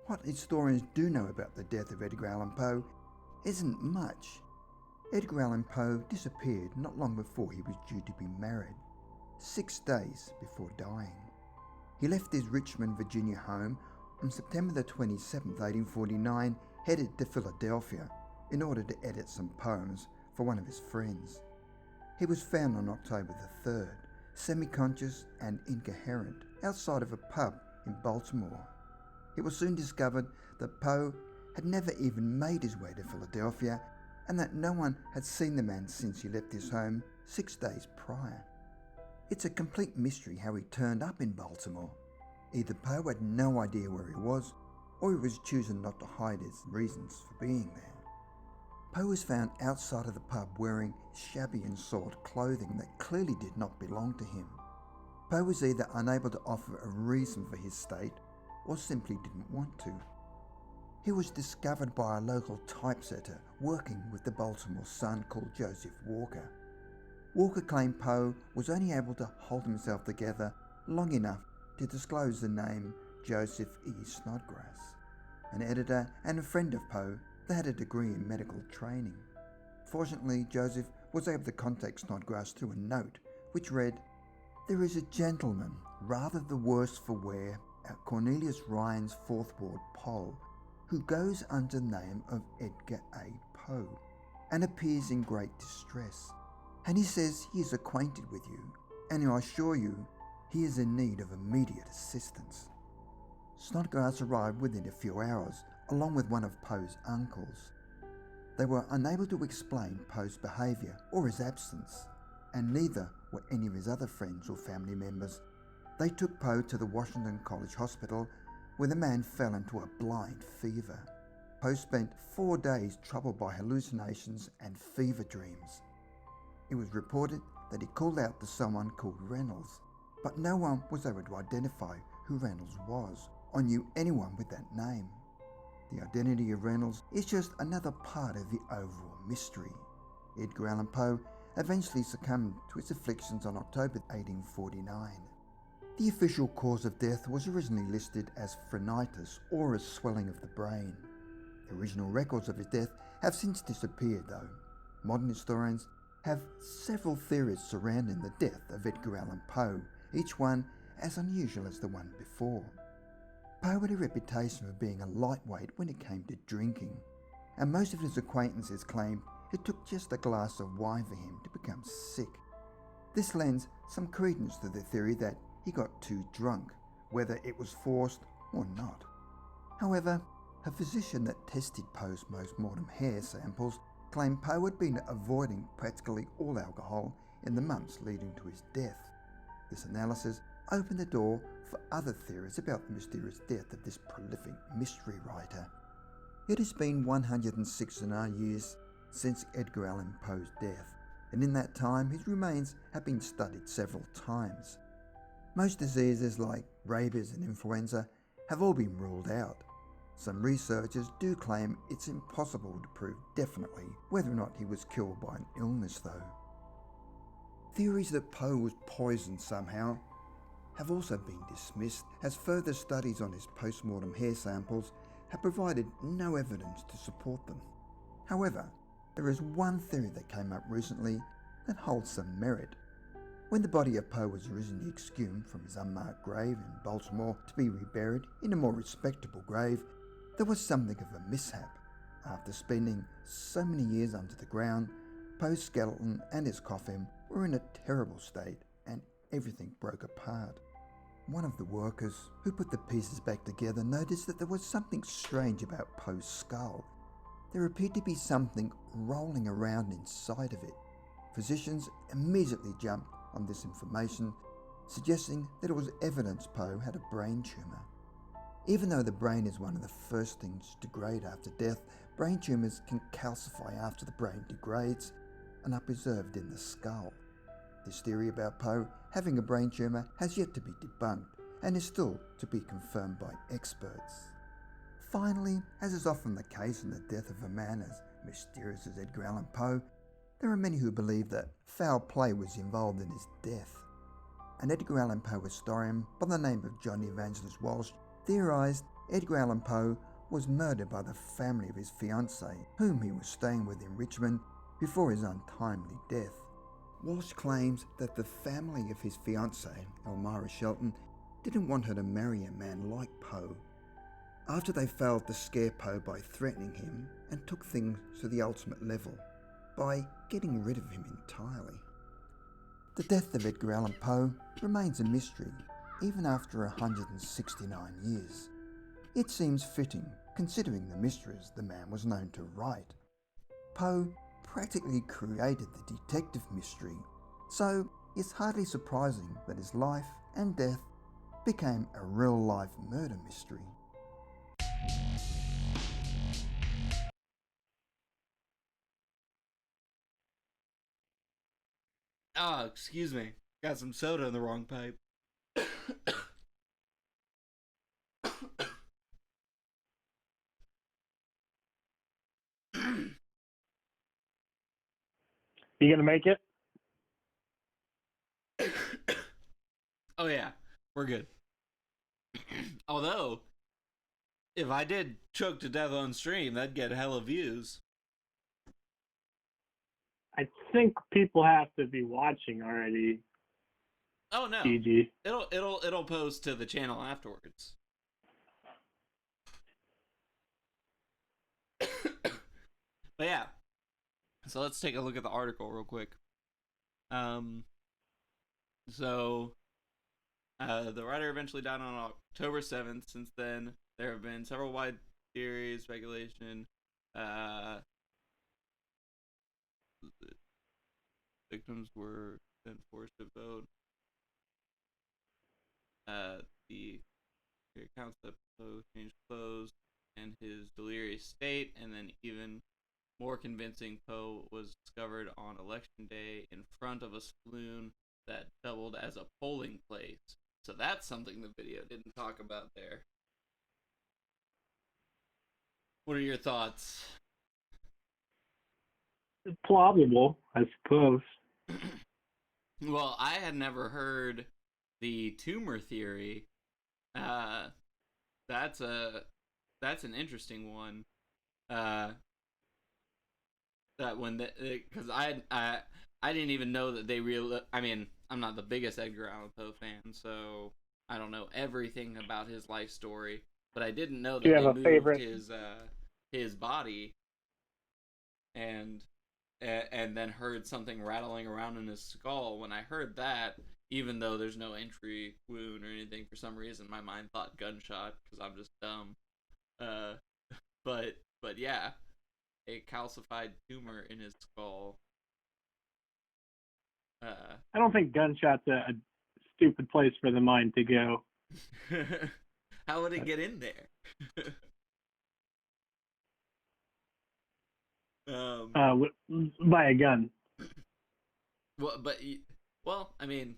What historians do know about the death of Edgar Allan Poe isn't much. Edgar Allan Poe disappeared not long before he was due to be married, 6 days before dying. He left his Richmond, Virginia home on September the 27th, 1849, headed to Philadelphia in order to edit some poems for one of his friends. He was found on October the 3rd, semi-conscious and incoherent outside of a pub in Baltimore. It was soon discovered that Poe had never even made his way to Philadelphia and that no one had seen the man since he left his home 6 days prior. It's a complete mystery how he turned up in Baltimore. Either Poe had no idea where he was, or he was choosing not to hide his reasons for being there. Poe was found outside of the pub wearing shabby and soiled clothing that clearly did not belong to him. Poe was either unable to offer a reason for his state or simply didn't want to. He was discovered by a local typesetter working with the Baltimore Sun called Joseph Walker. Walker claimed Poe was only able to hold himself together long enough to disclose the name Joseph E. Snodgrass, an editor and a friend of Poe that had a degree in medical training. Fortunately, Joseph was able to contact Snodgrass through a note which read, "There is a gentleman, rather the worse for wear, at Cornelius Ryan's 4th Ward poll, who goes under the name of Edgar A. Poe, and appears in great distress. And he says he is acquainted with you, and I assure you he is in need of immediate assistance." Snodgrass arrived within a few hours, along with one of Poe's uncles. They were unable to explain Poe's behaviour or his absence, and neither were any of his other friends or family members. They took Poe to the Washington College Hospital, where the man fell into a blind fever. Poe spent 4 days troubled by hallucinations and fever dreams. It was reported that he called out to someone called Reynolds, but no one was able to identify who Reynolds was or knew anyone with that name. The identity of Reynolds is just another part of the overall mystery. Edgar Allan Poe eventually succumbed to his afflictions on October 1849. The official cause of death was originally listed as phrenitis or a swelling of the brain. The original records of his death have since disappeared though. Modern historians have several theories surrounding the death of Edgar Allan Poe, each one as unusual as the one before. Poe had a reputation for being a lightweight when it came to drinking, and most of his acquaintances claimed it took just a glass of wine for him to become sick. This lends some credence to the theory that he got too drunk, whether it was forced or not. However, a physician that tested Poe's post-mortem hair samples claimed Poe had been avoiding practically all alcohol in the months leading to his death. This analysis opened the door for other theories about the mysterious death of this prolific mystery writer. It has been 106 years since Edgar Allan Poe's death, and in that time his remains have been studied several times. Most diseases like rabies and influenza have all been ruled out. Some researchers do claim it's impossible to prove definitely whether or not he was killed by an illness though. Theories that Poe was poisoned somehow have also been dismissed, as further studies on his post-mortem hair samples have provided no evidence to support them. However, there is one theory that came up recently that holds some merit. When the body of Poe was originally exhumed from his unmarked grave in Baltimore to be reburied in a more respectable grave, there was something of a mishap. After spending so many years under the ground, Poe's skeleton and his coffin were in a terrible state and everything broke apart. One of the workers who put the pieces back together noticed that there was something strange about Poe's skull. There appeared to be something rolling around inside of it. Physicians immediately jumped on this information, suggesting that it was evidence Poe had a brain tumour. Even though the brain is one of the first things to degrade after death, brain tumours can calcify after the brain degrades and are preserved in the skull. This theory about Poe having a brain tumour has yet to be debunked and is still to be confirmed by experts. Finally, as is often the case in the death of a man as mysterious as Edgar Allan Poe, there are many who believe that foul play was involved in his death. An Edgar Allan Poe historian by the name of John Evangelist Walsh theorised Edgar Allan Poe was murdered by the family of his fiancée, whom he was staying with in Richmond before his untimely death. Walsh claims that the family of his fiancée, Elmira Shelton, didn't want her to marry a man like Poe. After they failed to scare Poe by threatening him and took things to the ultimate level, by getting rid of him entirely. The death of Edgar Allan Poe remains a mystery, even after 169 years. It seems fitting, considering the mysteries the man was known to write. Poe practically created the detective mystery, so it's hardly surprising that his life and death became a real-life murder mystery. Oh, excuse me. Got some soda in the wrong pipe. You gonna make it? Oh yeah, we're good. Although, if I did choke to death on stream, that'd get hella views. I think people have to be watching already. Oh no, GG. it'll post to the channel afterwards. But yeah, so let's take a look at the article real quick. So the writer eventually died on October 7th. Since then, there have been several wide theories, speculation. Victims were then forced to vote. The accounts that Poe changed clothes and his delirious state, and then even more convincing, Poe was discovered on election day in front of a saloon that doubled as a polling place. So that's something the video didn't talk about there. What are your thoughts? Plausible, I suppose. Well, I had never heard the tumor theory. That's an interesting one. That when because I didn't even know that they really. I mean, I'm not the biggest Edgar Allan Poe fan, so I don't know everything about his life story. But I didn't know that Do you have they a moved favorite? his body and then heard something rattling around in his skull. When I heard that, even though there's no entry wound or anything, for some reason my mind thought gunshot because I'm just dumb. But yeah, a calcified tumor in his skull. I don't think gunshot's a stupid place for the mind to go. How would it get in there? By a gun. Well, I mean,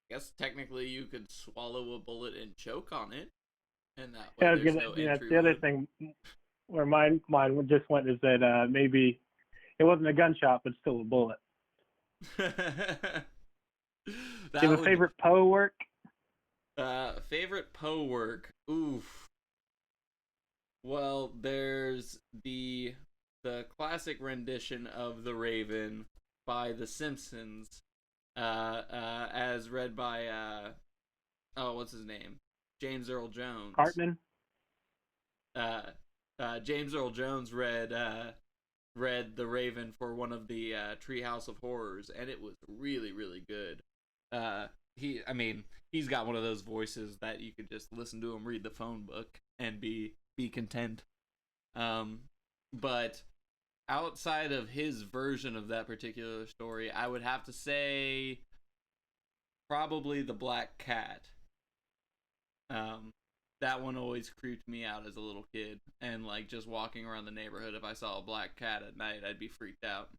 I guess technically you could swallow a bullet and choke on it, and that way there's no entry that's the other wound. thing where mine just went is that maybe it wasn't a gunshot, but still a bullet. Do you have a favorite Poe work? Favorite Poe work? Oof. Well, there's the classic rendition of The Raven by The Simpsons, as read by what's his name? James Earl Jones. Cartman. James Earl Jones read The Raven for one of the Treehouse of Horrors, and it was really, really good. He's got one of those voices that you could just listen to him read the phone book and be content. But outside of his version of that particular story, I would have to say probably The Black Cat. That one always creeped me out as a little kid, and like just walking around the neighborhood, if I saw a black cat at night, I'd be freaked out.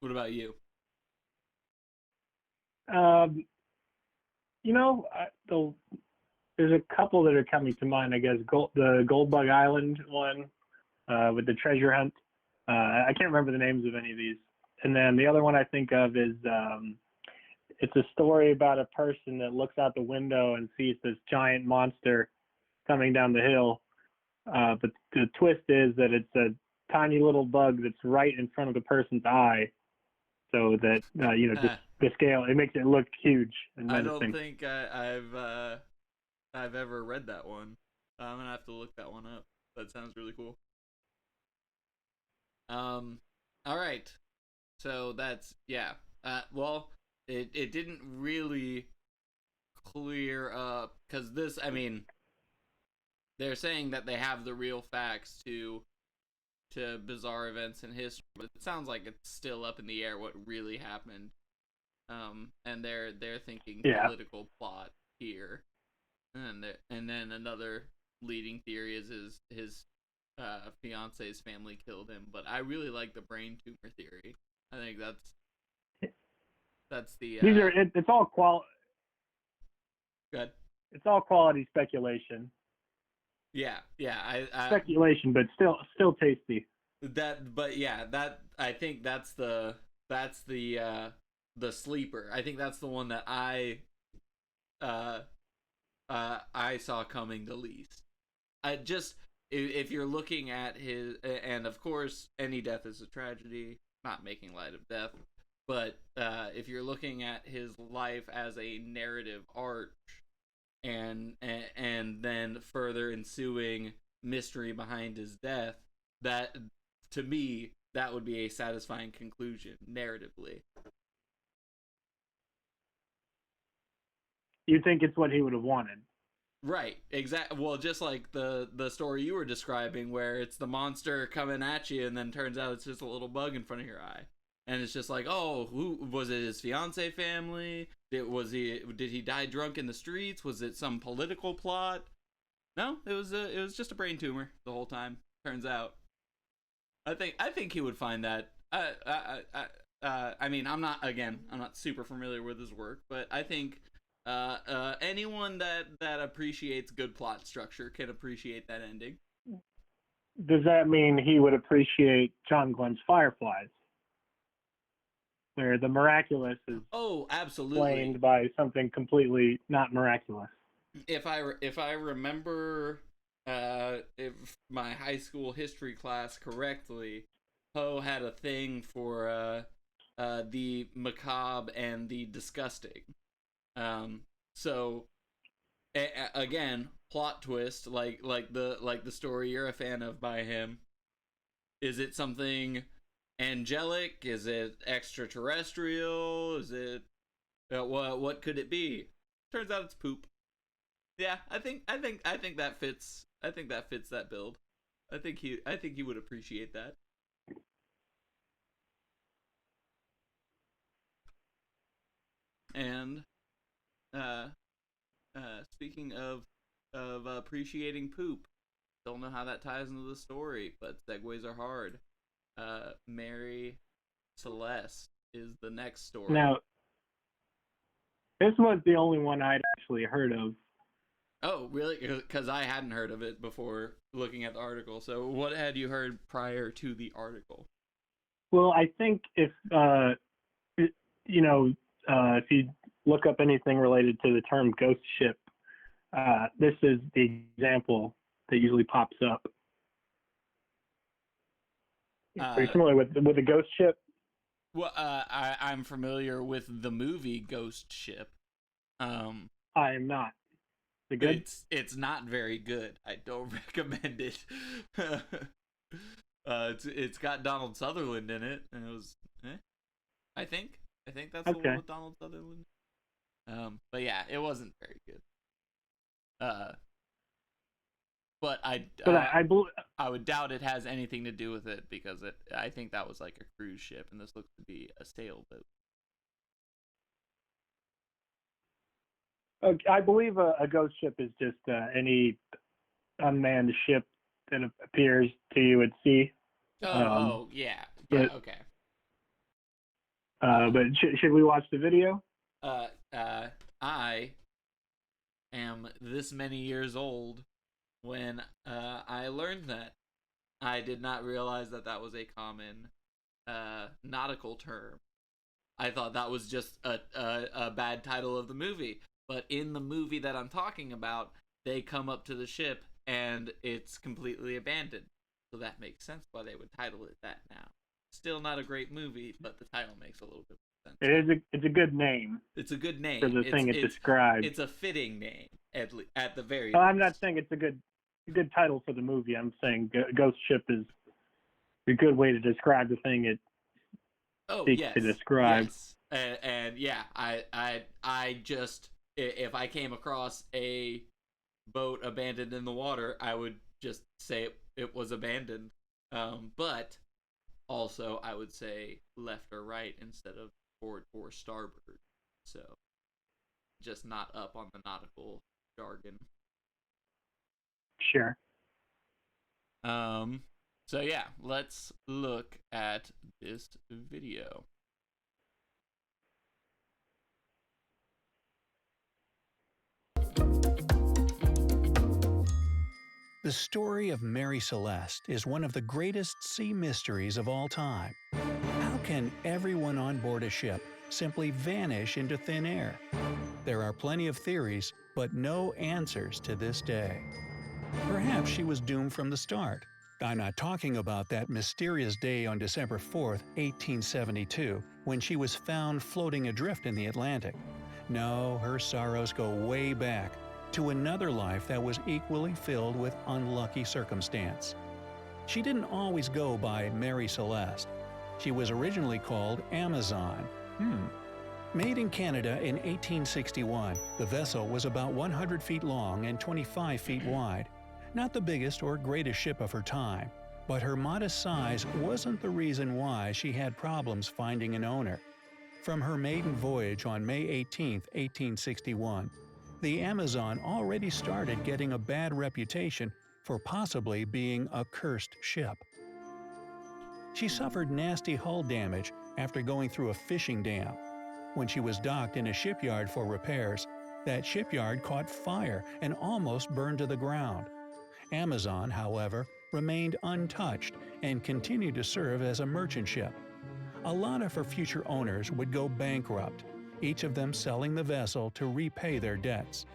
What about you? There's a couple that are coming to mind. I guess the Goldbug Island one with the treasure hunt. I can't remember the names of any of these. And then the other one I think of is it's a story about a person that looks out the window and sees this giant monster coming down the hill. But the twist is that it's a tiny little bug that's right in front of the person's eye. So that, just the scale, it makes it look huge and menacing. I don't think I've ever read that one. I'm going to have to look that one up. That sounds really cool. All right. So that's yeah. Well, it didn't really clear up because this. I mean, they're saying that they have the real facts to bizarre events in history, but it sounds like it's still up in the air what really happened. And they're thinking political plot here, and then another leading theory is his fiance's family killed him. But I really like the brain tumor theory. I think that's the These are it's all good. It's all quality speculation. Yeah. I Speculation, but still tasty. That I think that's the sleeper. I think that's the one that I saw coming the least. If you're looking at his, and of course any death is a tragedy, not making light of death, but if you're looking at his life as a narrative arc and then further ensuing mystery behind his death, that to me that would be a satisfying conclusion narratively. You think it's what he would have wanted? Right, exactly. Well, just like the story you were describing, where it's the monster coming at you, and then turns out it's just a little bug in front of your eye, and it's just like, oh, who was it? His fiance family? Did he die drunk in the streets? Was it some political plot? No, it was just a brain tumor the whole time. Turns out, I think he would find that. I mean, I'm not super familiar with his work, but I think. Anyone that appreciates good plot structure can appreciate that ending. Does that mean he would appreciate John Glenn's Fireflies, where the miraculous is absolutely explained by something completely not miraculous? If I remember if my high school history class correctly, Poe had a thing for the macabre and the disgusting. So again, plot twist, like the story you're a fan of by him. Is it something angelic? Is it extraterrestrial? Is it what could it be? Turns out it's poop. Yeah, I think that fits. I think that fits that build. I think he would appreciate that. And speaking of appreciating poop, don't know how that ties into the story, but segues are hard. Mary Celeste is the next story. Now, this was the only one I'd actually heard of. Oh, really? Because I hadn't heard of it before looking at the article. So what had you heard prior to the article? Well, I think if you look up anything related to the term ghost ship, this is the example that usually pops up. Are you familiar with the ghost ship? Well, I'm familiar with the movie Ghost Ship. I am not. Is it good? It's not very good. I don't recommend it. It's got Donald Sutherland in it, and it was. I think that's the one with Donald Sutherland. But yeah, it wasn't very good. But I would doubt it has anything to do with it because I think that was like a cruise ship, and this looks to be a sailboat. Okay, I believe a ghost ship is just any unmanned ship that appears to you at sea. Yeah, but, okay. But should we watch the video? I am this many years old when I learned that. I did not realize that was a common nautical term. I thought that was just a bad title of the movie. But in the movie that I'm talking about, they come up to the ship and it's completely abandoned. So that makes sense why they would title it that now. Still not a great movie, but the title makes a little bit of sense. It's a good name. It's a good name for the thing it describes. It's a fitting name at the very. Well, I'm not saying it's a good title for the movie. I'm saying ghost ship is a good way to describe the thing it Oh, speak yes. to describe. Yes. And yeah, I just, if I came across a boat abandoned in the water, I would just say it was abandoned. But also I would say left or right instead of port or starboard. So just not up on the nautical jargon. Sure. So yeah, let's look at this video. The story of Mary Celeste is one of the greatest sea mysteries of all time. How can everyone on board a ship simply vanish into thin air? There are plenty of theories, but no answers to this day. Perhaps she was doomed from the start. I'm not talking about that mysterious day on December 4, 1872, when she was found floating adrift in the Atlantic. No, her sorrows go way back to another life that was equally filled with unlucky circumstance. She didn't always go by Mary Celeste. She was originally called Amazon. Made in Canada in 1861, the vessel was about 100 feet long and 25 feet wide. Not the biggest or greatest ship of her time, but her modest size wasn't the reason why she had problems finding an owner. From her maiden voyage on May 18, 1861, the Amazon already started getting a bad reputation for possibly being a cursed ship. She suffered nasty hull damage after going through a fishing dam. When she was docked in a shipyard for repairs, that shipyard caught fire and almost burned to the ground. Amazon, however, remained untouched and continued to serve as a merchant ship. A lot of her future owners would go bankrupt, each of them selling the vessel to repay their debts.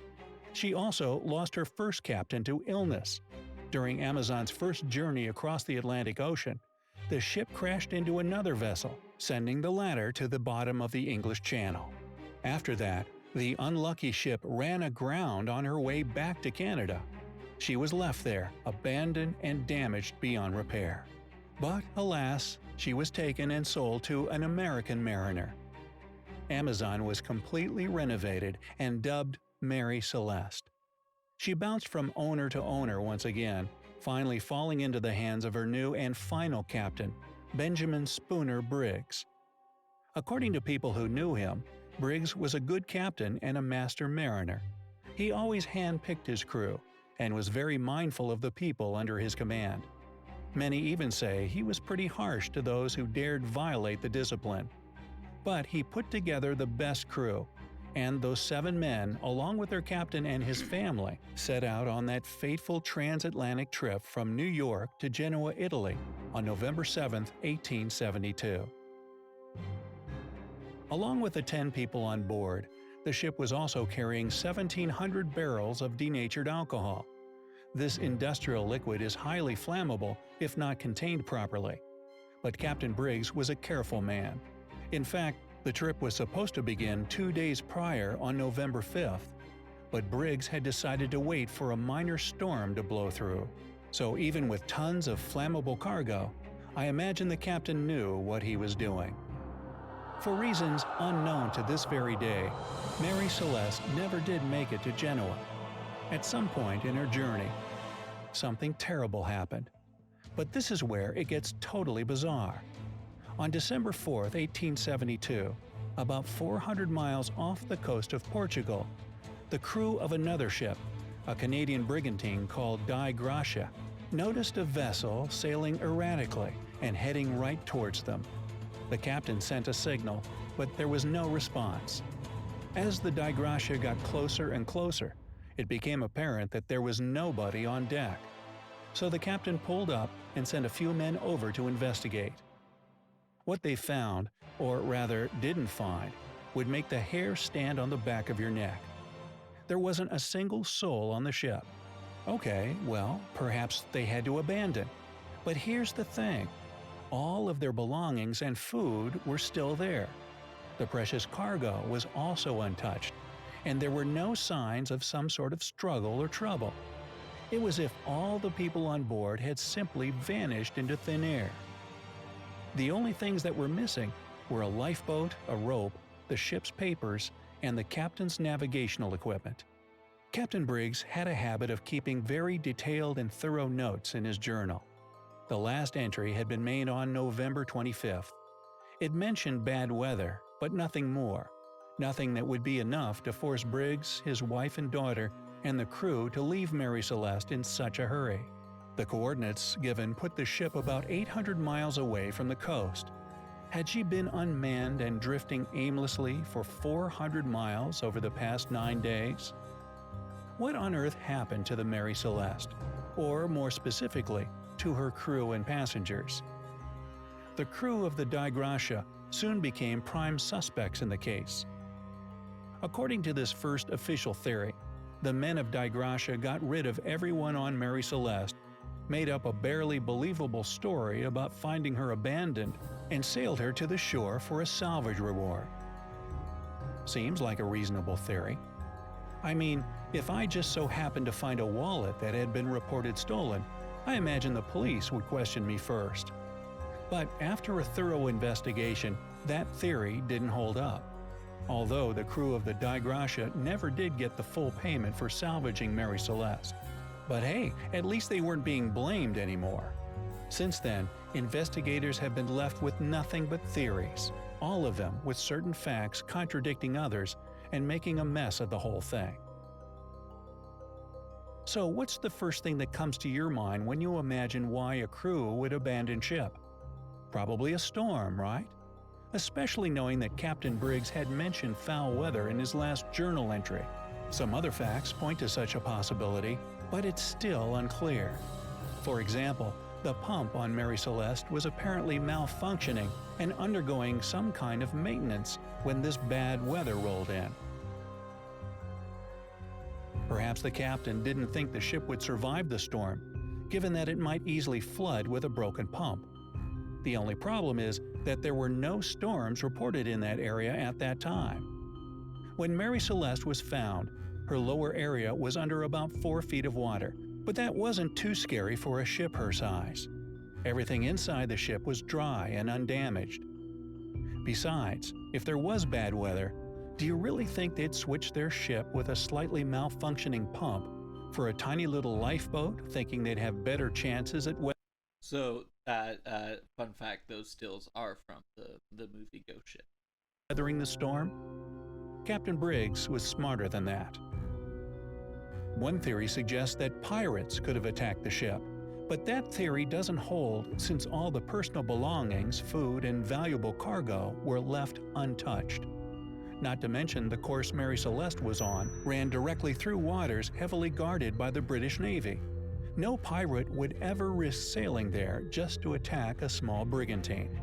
She also lost her first captain to illness. During Amazon's first journey across the Atlantic Ocean, the ship crashed into another vessel, sending the latter to the bottom of the English Channel. After that, the unlucky ship ran aground on her way back to Canada. She was left there, abandoned and damaged beyond repair. But alas, she was taken and sold to an American mariner. Amazon was completely renovated and dubbed Mary Celeste. She bounced from owner to owner once again, finally falling into the hands of her new and final captain, Benjamin Spooner Briggs. According to people who knew him, Briggs was a good captain and a master mariner. He always handpicked his crew and was very mindful of the people under his command. Many even say he was pretty harsh to those who dared violate the discipline. But he put together the best crew, and those 7 men, along with their captain and his family, set out on that fateful transatlantic trip from New York to Genoa, Italy, on November 7, 1872. Along with the 10 people on board, the ship was also carrying 1,700 barrels of denatured alcohol. This industrial liquid is highly flammable if not contained properly. But Captain Briggs was a careful man. In fact, the trip was supposed to begin 2 days prior on November 5th, but Briggs had decided to wait for a minor storm to blow through. So even with tons of flammable cargo, I imagine the captain knew what he was doing. For reasons unknown to this very day, Mary Celeste never did make it to Genoa. At some point in her journey, something terrible happened. But this is where it gets totally bizarre. On December 4, 1872, about 400 miles off the coast of Portugal, the crew of another ship, a Canadian brigantine called Die Gratia, noticed a vessel sailing erratically and heading right towards them. The captain sent a signal, but there was no response. As the Die Gratia got closer and closer, it became apparent that there was nobody on deck. So the captain pulled up and sent a few men over to investigate. What they found, or rather didn't find, would make the hair stand on the back of your neck. There wasn't a single soul on the ship. Okay, well, perhaps they had to abandon. But here's the thing. All of their belongings and food were still there. The precious cargo was also untouched, and there were no signs of some sort of struggle or trouble. It was as if all the people on board had simply vanished into thin air. The only things that were missing were a lifeboat, a rope, the ship's papers, and the captain's navigational equipment. Captain Briggs had a habit of keeping very detailed and thorough notes in his journal. The last entry had been made on November 25th. It mentioned bad weather, but nothing more. Nothing that would be enough to force Briggs, his wife and daughter, and the crew to leave Mary Celeste in such a hurry. The coordinates given put the ship about 800 miles away from the coast. Had she been unmanned and drifting aimlessly for 400 miles over the past 9 days? What on earth happened to the Mary Celeste? Or, more specifically, to her crew and passengers? The crew of the Dei Gratia soon became prime suspects in the case. According to this first official theory, the men of Dei Gratia got rid of everyone on Mary Celeste, made up a barely believable story about finding her abandoned, and sailed her to the shore for a salvage reward. Seems like a reasonable theory. I mean, if I just so happened to find a wallet that had been reported stolen, I imagine the police would question me first. But after a thorough investigation, that theory didn't hold up. Although the crew of the Dei Gratia never did get the full payment for salvaging Mary Celeste. But hey, at least they weren't being blamed anymore. Since then, investigators have been left with nothing but theories, all of them with certain facts contradicting others and making a mess of the whole thing. So what's the first thing that comes to your mind when you imagine why a crew would abandon ship? Probably a storm, right? Especially knowing that Captain Briggs had mentioned foul weather in his last journal entry. Some other facts point to such a possibility, but it's still unclear. For example, the pump on Mary Celeste was apparently malfunctioning and undergoing some kind of maintenance when this bad weather rolled in. Perhaps the captain didn't think the ship would survive the storm, given that it might easily flood with a broken pump. The only problem is that there were no storms reported in that area at that time. When Mary Celeste was found, her lower area was under about 4 feet of water, but that wasn't too scary for a ship her size. Everything inside the ship was dry and undamaged. Besides, if there was bad weather, do you really think they'd switch their ship with a slightly malfunctioning pump for a tiny little lifeboat, thinking they'd have better chances at weather? So, fun fact, those stills are from the movie Ghost Ship. Weathering the storm? Captain Briggs was smarter than that. One theory suggests that pirates could have attacked the ship, but that theory doesn't hold since all the personal belongings, food, and valuable cargo were left untouched. Not to mention the course Mary Celeste was on ran directly through waters heavily guarded by the British Navy. No pirate would ever risk sailing there just to attack a small brigantine.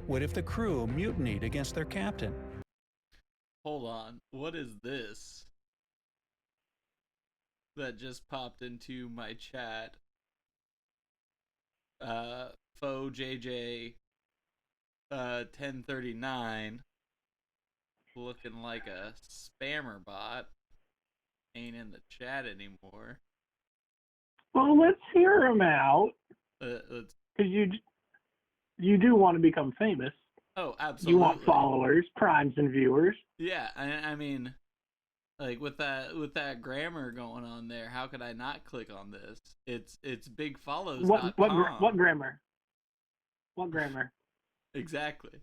What if the crew mutinied against their captain? Hold on, what is this? That just popped into my chat. Faux JJ 1039 looking like a spammer bot. Ain't in the chat anymore. Well, let's hear him out. Let's. Because you do want to become famous. Oh, absolutely. You want followers, primes, and viewers. Yeah, I mean, like with that grammar going on there, how could I not click on this? It's bigfollows.com. What grammar? What grammar? Exactly.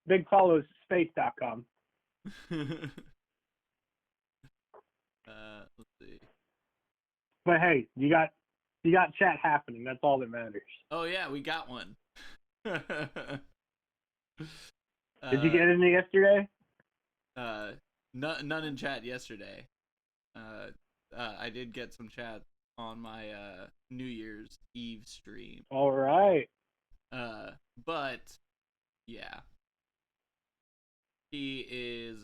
Bigfollowsspace.com. Let's see. But hey, you got chat happening. That's all that matters. Oh yeah, we got one. Did you get any yesterday? None in chat yesterday. I did get some chat on my New Year's Eve stream. All right. But yeah, he is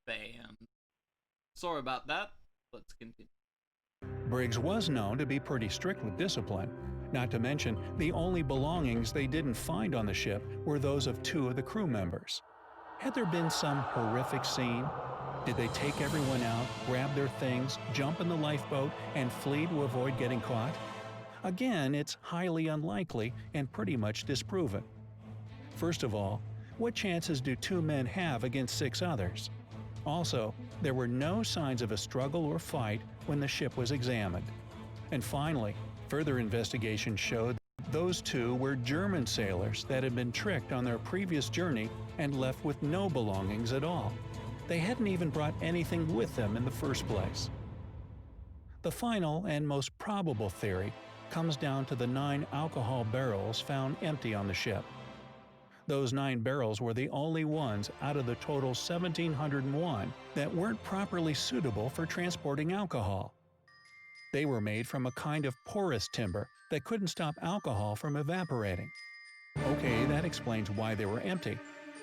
banned. Sorry about that. Let's continue. Briggs was known to be pretty strict with discipline. Not to mention, the only belongings they didn't find on the ship were those of 2 of the crew members. Had there been some horrific scene? Did they take everyone out, grab their things, jump in the lifeboat, and flee to avoid getting caught? Again, it's highly unlikely and pretty much disproven. First of all, what chances do 2 men have against 6 others? Also, there were no signs of a struggle or fight when the ship was examined. And finally, further investigation showed those 2 were German sailors that had been tricked on their previous journey and left with no belongings at all. They hadn't even brought anything with them in the first place. The final and most probable theory comes down to the 9 alcohol barrels found empty on the ship. Those 9 barrels were the only ones out of the total 1,701 that weren't properly suitable for transporting alcohol. They were made from a kind of porous timber that couldn't stop alcohol from evaporating. Okay, that explains why they were empty.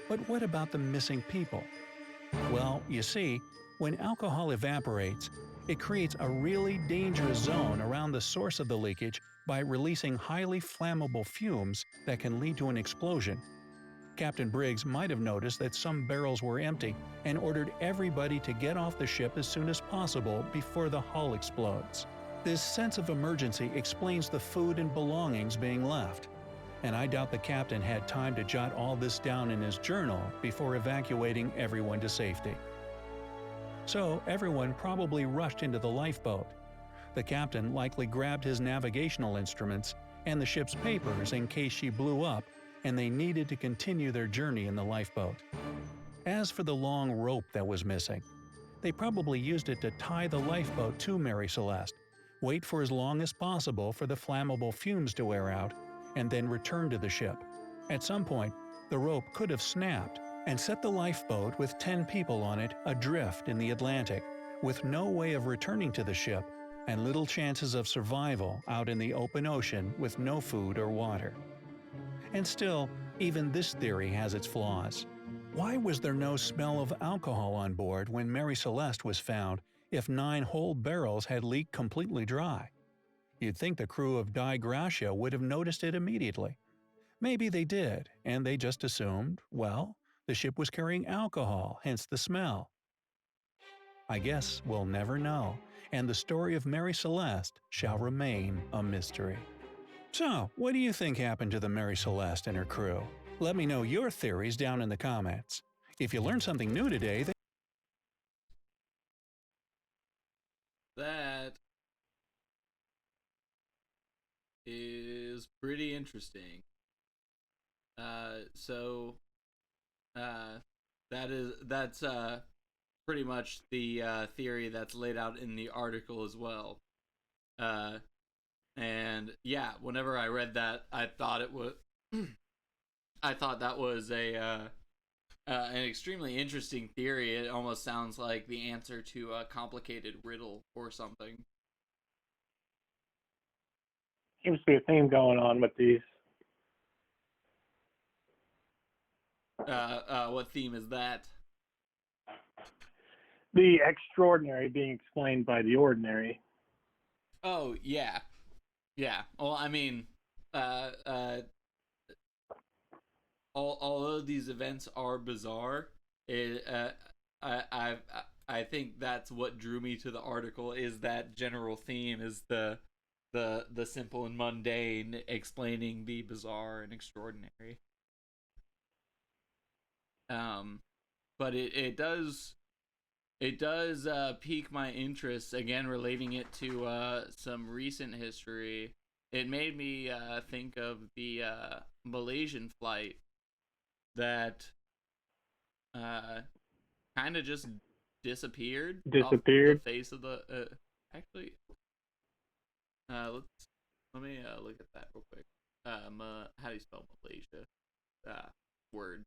But what about the missing people? Well, you see, when alcohol evaporates, it creates a really dangerous zone around the source of the leakage by releasing highly flammable fumes that can lead to an explosion. Captain Briggs might have noticed that some barrels were empty and ordered everybody to get off the ship as soon as possible before the hull explodes. This sense of emergency explains the food and belongings being left. And I doubt the captain had time to jot all this down in his journal before evacuating everyone to safety. So everyone probably rushed into the lifeboat. The captain likely grabbed his navigational instruments and the ship's papers in case she blew up and they needed to continue their journey in the lifeboat. As for the long rope that was missing, they probably used it to tie the lifeboat to Mary Celeste, wait for as long as possible for the flammable fumes to wear out, and then return to the ship. At some point, the rope could have snapped and set the lifeboat with 10 people on it adrift in the Atlantic, with no way of returning to the ship and little chances of survival out in the open ocean with no food or water. And still, even this theory has its flaws. Why was there no smell of alcohol on board when Mary Celeste was found if 9 whole barrels had leaked completely dry? You'd think the crew of Die Gracia would have noticed it immediately. Maybe they did, and they just assumed, well, the ship was carrying alcohol, hence the smell. I guess we'll never know, and the story of Mary Celeste shall remain a mystery. So, what do you think happened to the Mary Celeste and her crew? Let me know your theories down in the comments. If you learned something new today, then That is pretty interesting. That's pretty much the theory that's laid out in the article as well. And yeah, whenever I read that, I thought it was, I thought that was an extremely interesting theory. It almost sounds like the answer to a complicated riddle or something. Seems to be a theme going on with these. What theme is that? The extraordinary being explained by the ordinary. Oh, yeah. Yeah. Well, I mean, although these events are bizarre, I think that's what drew me to the article, is that general theme, is the simple and mundane explaining the bizarre and extraordinary. But it does pique my interest, again, relating it to some recent history. It made me think of the Malaysian flight that kind of just disappeared off the face of the actually let me look at that real quick. How do you spell Malaysia? Word.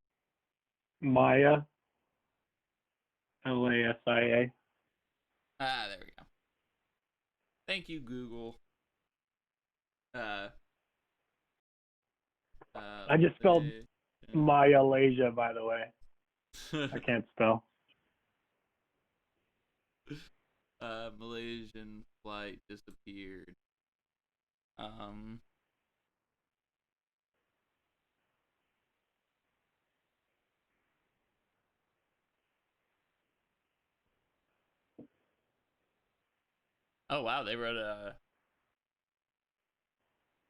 Maya. Lasia. There we go. Thank you, Google. I just spelled Maya Lasia, by the way. I can't spell. Malaysian flight disappeared. Oh wow, they wrote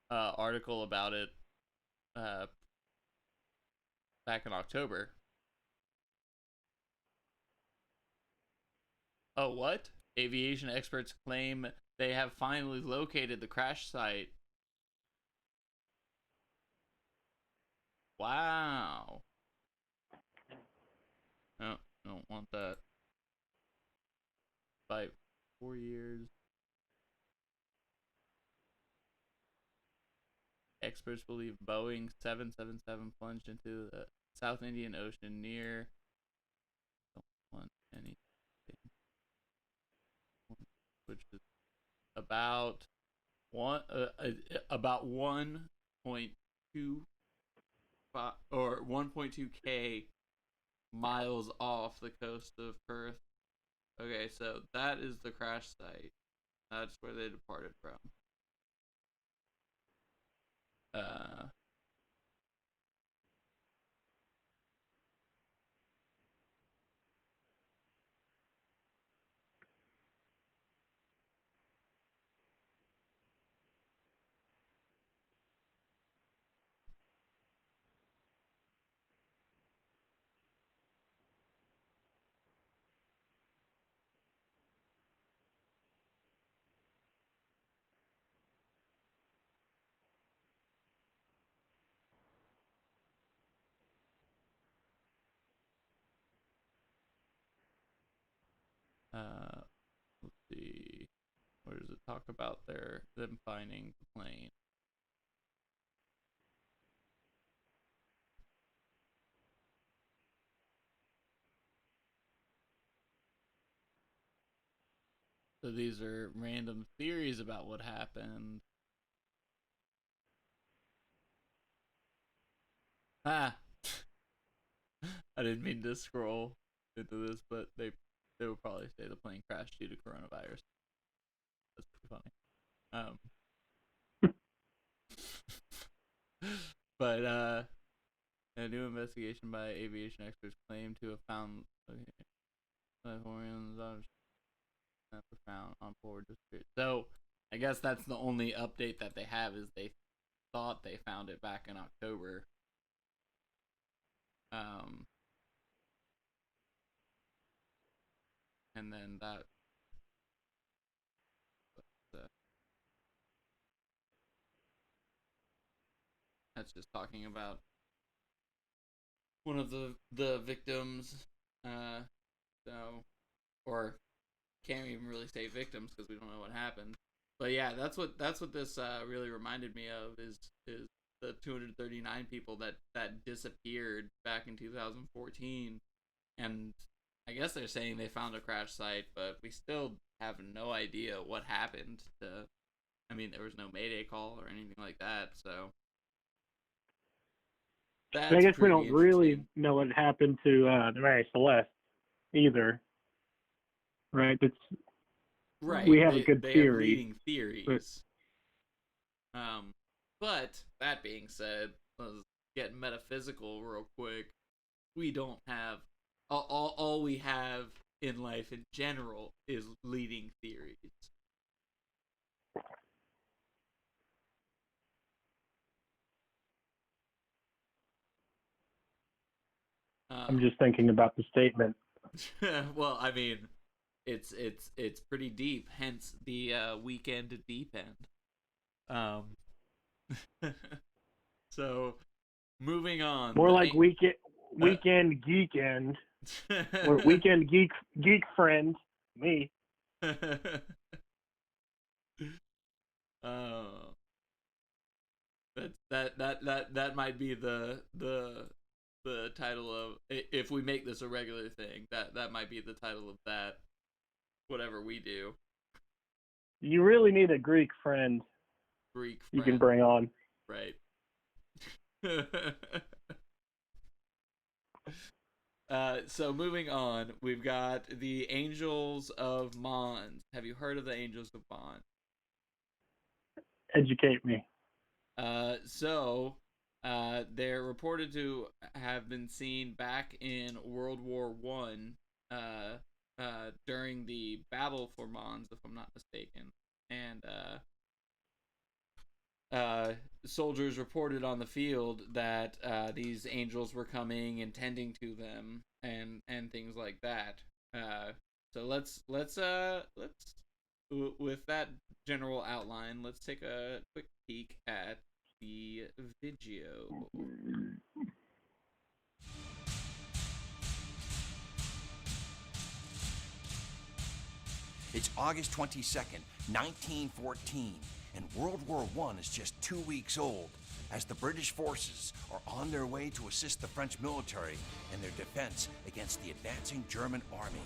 article about it back in October. Oh, what? Aviation experts claim they have finally located the crash site. Wow. No, don't want that. By 4 years. Experts believe Boeing 777 plunged into the South Indian Ocean near. Don't want anything. Which is about about 1.2 or 1.2k miles off the coast of Perth. Okay, so that is the crash site. That's where they departed from. Let's see. Where does it talk about them finding the plane? So these are random theories about what happened. Ah, I didn't mean to scroll into this, but they will probably say the plane crashed due to coronavirus. That's pretty funny. But a new investigation by aviation experts claim to have found Californians that were found on board the Spirit. So I guess that's the only update that they have, is they thought they found it back in October. And then that's just talking about one of the victims. So, or can't even really say victims because we don't know what happened. But yeah, that's what this really reminded me of, is the 239 people that disappeared back in 2014, and I guess they're saying they found a crash site, but we still have no idea what happened to. I mean, there was no Mayday call or anything like that, so. That's I guess we pretty don't really interesting. know what happened to the Mary Celeste either, right? It's Right. we have a good They have theory, leading but theories. But that being said, let's get metaphysical real quick. We don't have all we have in life in general is leading theories. I'm just thinking about the statement. Well, I mean, it's pretty deep. Hence the weekend deep end. Um, so moving on. More like weekend geekend or weekend geek friend. Me. Oh, that might be the title of, if we make this a regular thing. That might be the title of that. Whatever we do. You really need a Greek friend. Greek You friend. can bring on. Right. So moving on, we've got the Angels of Mons. Have you heard of the Angels of Mons? Educate me. They're reported to have been seen back in World War One, during the battle for Mons, if I'm not mistaken, and soldiers reported on the field that these angels were coming and tending to them and things like that. So let's with that general outline, let's take a quick peek at the video. It's August 22nd, 1914, and World War I is just 2 weeks old as the British forces are on their way to assist the French military in their defense against the advancing German army.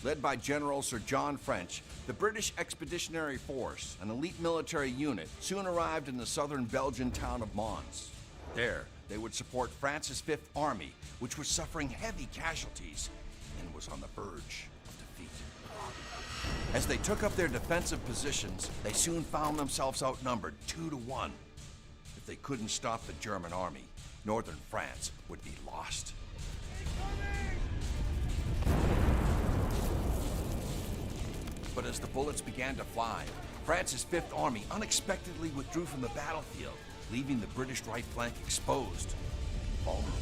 Led by General Sir John French, the British Expeditionary Force, an elite military unit, soon arrived in the southern Belgian town of Mons. There, they would support France's Fifth Army, which was suffering heavy casualties and was on the verge of defeat. As they took up their defensive positions, they soon found themselves outnumbered 2-1. If they couldn't stop the German army, northern France would be lost. But as the bullets began to fly, France's Fifth Army unexpectedly withdrew from the battlefield, leaving the British right flank exposed and vulnerable.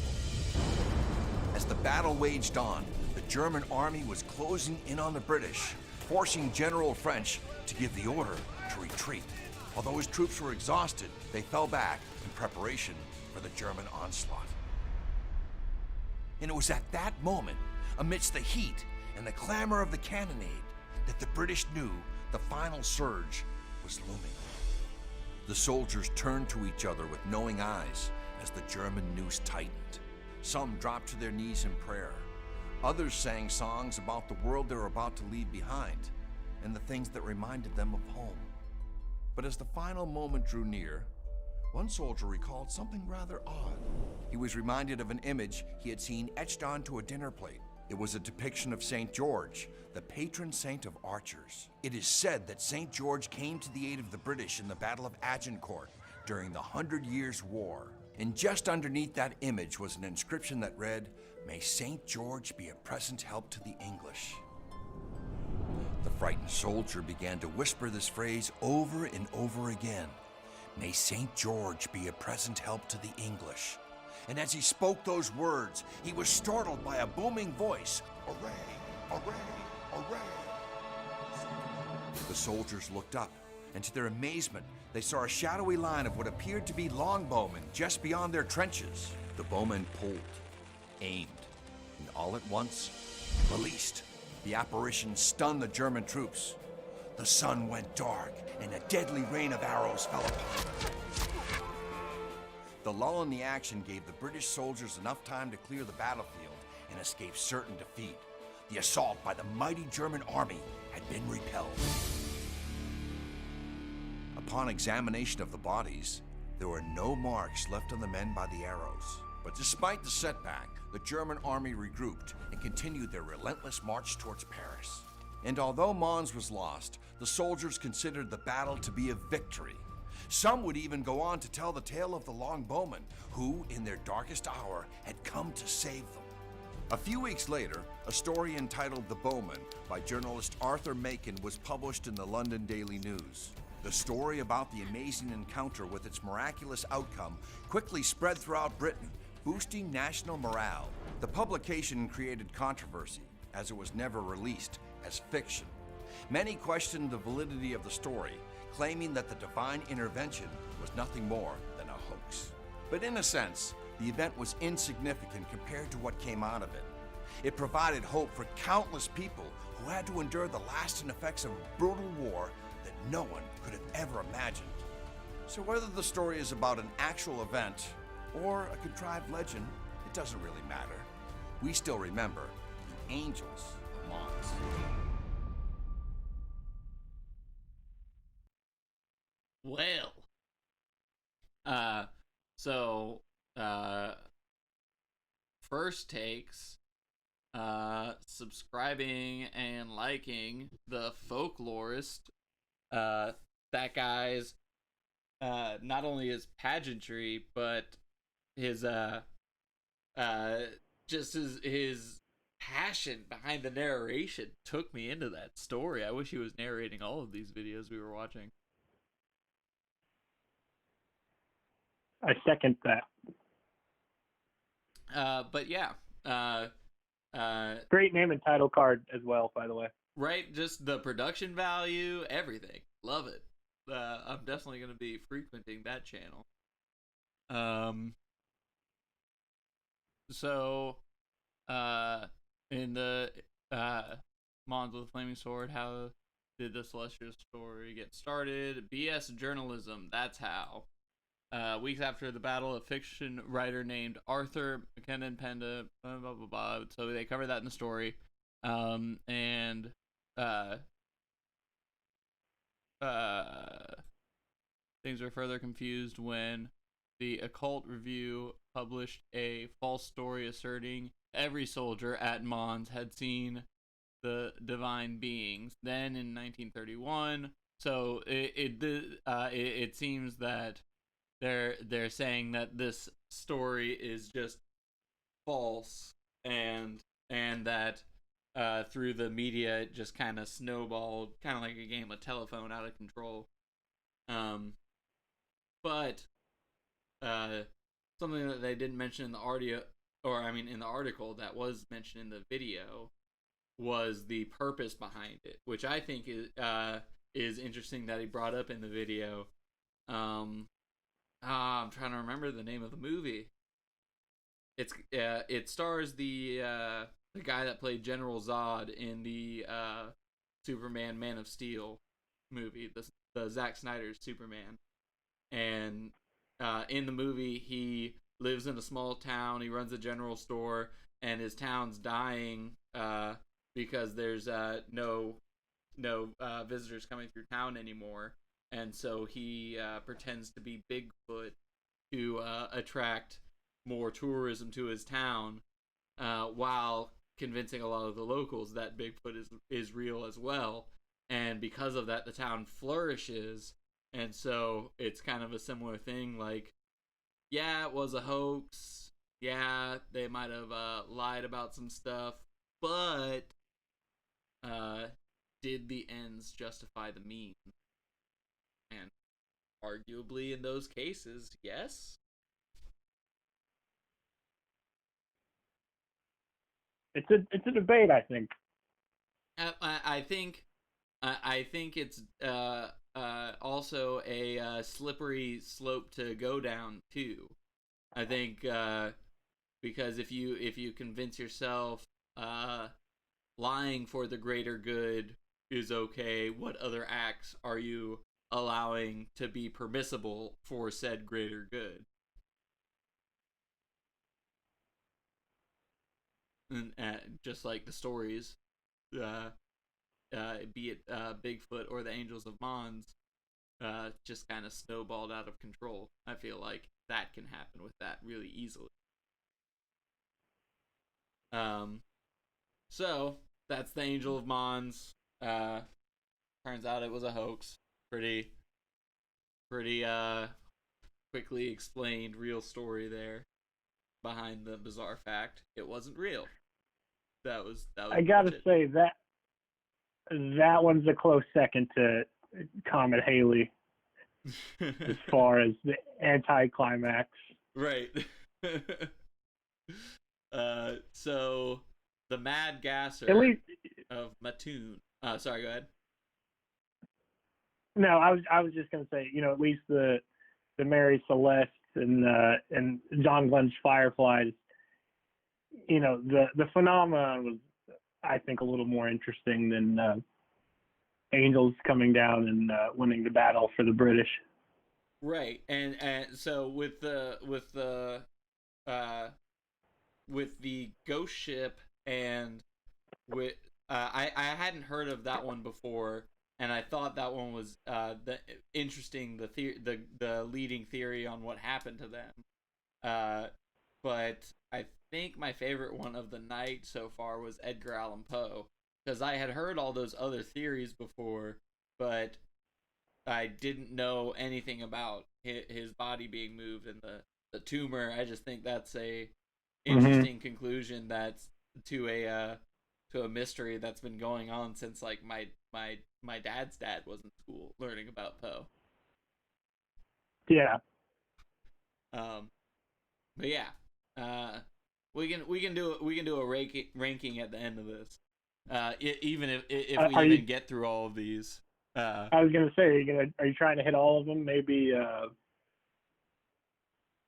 As the battle waged on, the German army was closing in on the British, forcing General French to give the order to retreat. Although his troops were exhausted, they fell back in preparation for the German onslaught. And it was at that moment, amidst the heat and the clamor of the cannonade, that the British knew the final surge was looming. The soldiers turned to each other with knowing eyes as the German noose tightened. Some dropped to their knees in prayer. Others sang songs about the world they were about to leave behind and the things that reminded them of home. But as the final moment drew near, one soldier recalled something rather odd. He was reminded of an image he had seen etched onto a dinner plate. It was a depiction of St. George, the patron saint of archers. It is said that St. George came to the aid of the British in the Battle of Agincourt during the 100 Years' War. And just underneath that image was an inscription that read, "May St. George be a present help to the English." The frightened soldier began to whisper this phrase over and over again. "May St. George be a present help to the English." And as he spoke those words, he was startled by a booming voice. "Hooray! Hooray! Hooray!" The soldiers looked up, and to their amazement, they saw a shadowy line of what appeared to be longbowmen just beyond their trenches. The bowmen pulled, aimed, and all at once, released. The apparition stunned the German troops. The sun went dark, and a deadly rain of arrows fell upon them. The lull in the action gave the British soldiers enough time to clear the battlefield and escape certain defeat. The assault by the mighty German army had been repelled. Upon examination of the bodies, there were no marks left on the men by the arrows. But despite the setback, the German army regrouped and continued their relentless march towards Paris. And although Mons was lost, the soldiers considered the battle to be a victory. Some would even go on to tell the tale of the longbowmen, who, in their darkest hour, had come to save them. A few weeks later, a story entitled "The Bowmen" by journalist Arthur Macon was published in the London Daily News. The story about the amazing encounter with its miraculous outcome quickly spread throughout Britain, boosting national morale. The publication created controversy, as it was never released as fiction. Many questioned the validity of the story, claiming that the divine intervention was nothing more than a hoax. But in a sense, the event was insignificant compared to what came out of it. It provided hope for countless people who had to endure the lasting effects of a brutal war that no one could have ever imagined. So whether the story is about an actual event or a contrived legend, it doesn't really matter. We still remember the Angels of Mons. Well, first takes, subscribing and liking the folklorist. That guy's not only his pageantry, but his just his passion behind the narration took me into that story. I wish he was narrating all of these videos we were watching. I second that. But yeah, Great name and title card as well, by the way. right? Just the production value, everything. Love it. I'm definitely going to be frequenting that channel. So, in the Mons with the Flaming Sword, how did the Celestial story get started? BS journalism, that's how. Weeks after the battle, a fiction writer named Arthur McKinnon penned a blah, blah, blah, blah. So they cover that in the story. And things were further confused when the Occult Review published a false story asserting every soldier at Mons had seen the divine beings. Then in 1931, so it seems that they're saying that this story is just false, and that through the media it just kind of snowballed, kind of like a game of telephone, out of control. But something that they didn't mention in the audio, or I mean in the article that was mentioned in the video, was the purpose behind it, which I think is interesting that he brought up in the video. I'm trying to remember the name of the movie. It stars the guy that played General Zod in the Superman Man of Steel movie, the Zack Snyder's Superman. And in the movie, he lives in a small town. He runs a general store, and his town's dying because there's no visitors coming through town anymore. And so he pretends to be Bigfoot to attract more tourism to his town, while convincing a lot of the locals that Bigfoot is real as well. And because of that, the town flourishes. And so it's kind of a similar thing, like, yeah, it was a hoax. Yeah, they might have lied about some stuff, but did the ends justify the means? And arguably in those cases, yes. It's a debate, I think. I think it's also a slippery slope to go down too. I think because if you convince yourself lying for the greater good is okay, what other acts are you allowing to be permissible for said greater good? And just like the stories, be it Bigfoot or the Angels of Mons, just kind of snowballed out of control. I feel like that can happen with that really easily. So that's the Angel of Mons. Turns out it was a hoax. Pretty quickly explained real story there behind the bizarre fact. It wasn't real. That was I gotta say that one's a close second to Comet Haley as far as the anticlimax. Right. So the Mad Gasser At least, of Mattoon. Sorry, go ahead. no, I was just gonna say, at least the Mary Celeste and John Glenn's Fireflies, the phenomenon was, I think, a little more interesting than Angels coming down and winning the battle for the British. Right, and so with the ghost ship, and with I hadn't heard of that one before, and I thought that one was the leading theory on what happened to them. But I think my favorite one of the night so far was Edgar Allan Poe, because I had heard all those other theories before, but I didn't know anything about his body being moved and the tumor. I just think that's a interesting conclusion that's to a mystery that's been going on since like my dad's dad was in school learning about Poe. Yeah. But yeah, we can do a ranking at the end of this. Even if we even get through all of these. I was gonna say, are you trying to hit all of them? Maybe I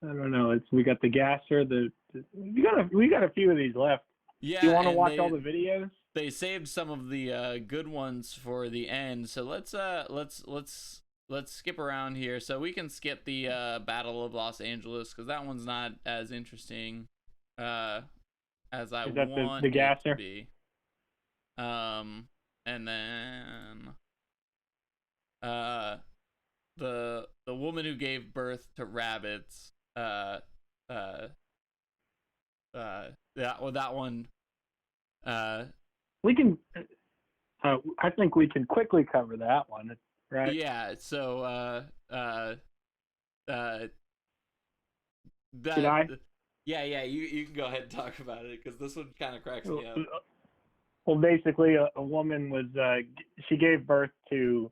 don't know. We got the gasser. We got a few of these left. Yeah. Do you want to watch all the videos? They saved some of the good ones for the end, so let's skip around here. So we can skip the Battle of Los Angeles because that one's not as interesting as I want the it gasser? to be. And then the woman who gave birth to rabbits. That one. We can. I think we can quickly cover that one, right? Yeah. So that. Did I? Yeah. You can go ahead and talk about it because this one kind of cracks me up. Well, basically, a woman was she gave birth to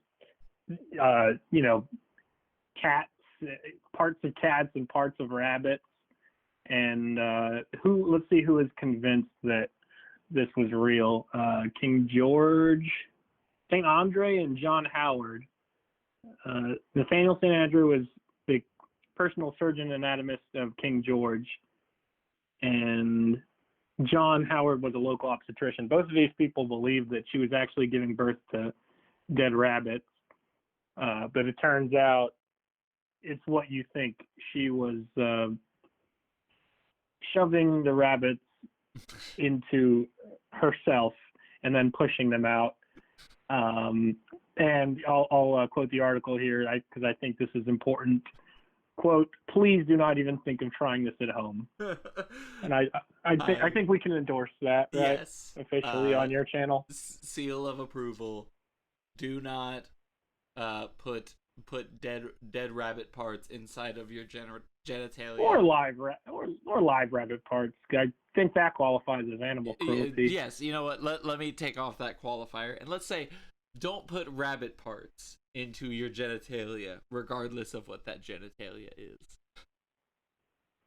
cats, parts of cats and parts of rabbits, and let's see who was convinced that this was real. King George, St. Andre, and John Howard. Nathaniel St. Andrew was the personal surgeon anatomist of King George, and John Howard was a local obstetrician. Both of these people believed that she was actually giving birth to dead rabbits, but it turns out it's what you think. She was shoving the rabbits into herself and then pushing them out. And I'll quote the article here because I think this is important. Quote, please do not even think of trying this at home. And I think we can endorse that, right? Yes. Officially on your channel. Seal of approval. Do not put dead rabbit parts inside of your genitalia. Or live rabbit parts. I think that qualifies as animal cruelty. Yes, you know what? Let me take off that qualifier and let's say don't put rabbit parts into your genitalia, regardless of what that genitalia is.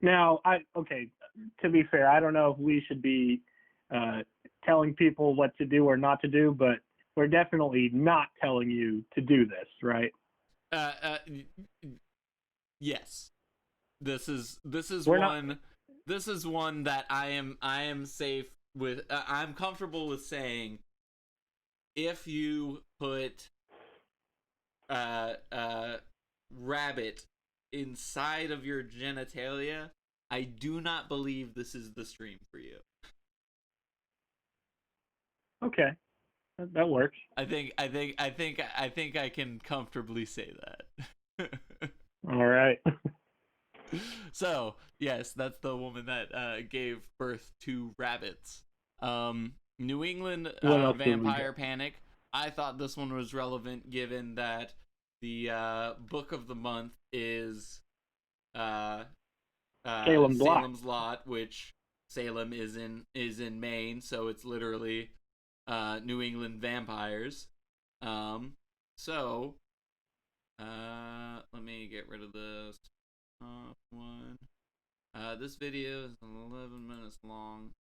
Now, to be fair, I don't know if we should be telling people what to do or not to do, but we're definitely not telling you to do this, right? Yes. This is We're one. This is one that I am safe with. I'm comfortable with saying if you put rabbit inside of your genitalia, I do not believe this is the stream for you. Okay, that works. I think I can comfortably say that. All right. So yes, that's the woman that gave birth to rabbits. New England vampire panic. I thought this one was relevant given that the book of the month is Salem's Lot, which Salem is in Maine, so it's literally New England vampires. So let me get rid of this one. This video is 11 minutes long.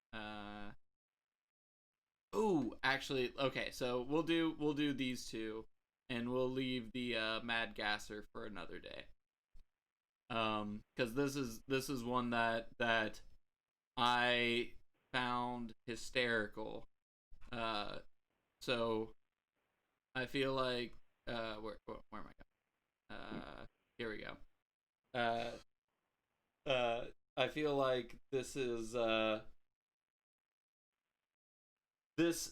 Oh, actually, okay. So we'll do these two, and we'll leave the Mad Gasser for another day. Because this is one that I found hysterical. So I feel like where am I going? Here we go. I feel like this is this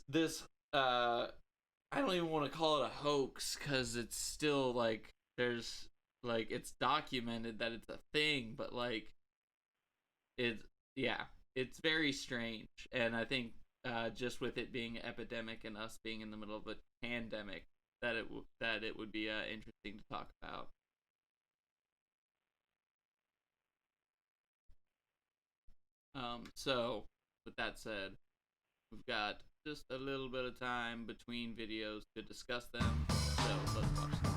I don't even want to call it a hoax because it's still like there's like it's documented that it's a thing, but like it's very strange, and I think just with it being an epidemic and us being in the middle of a pandemic, that it would be interesting to talk about. So with that said, we've got just a little bit of time between videos to discuss them, so let's watch them.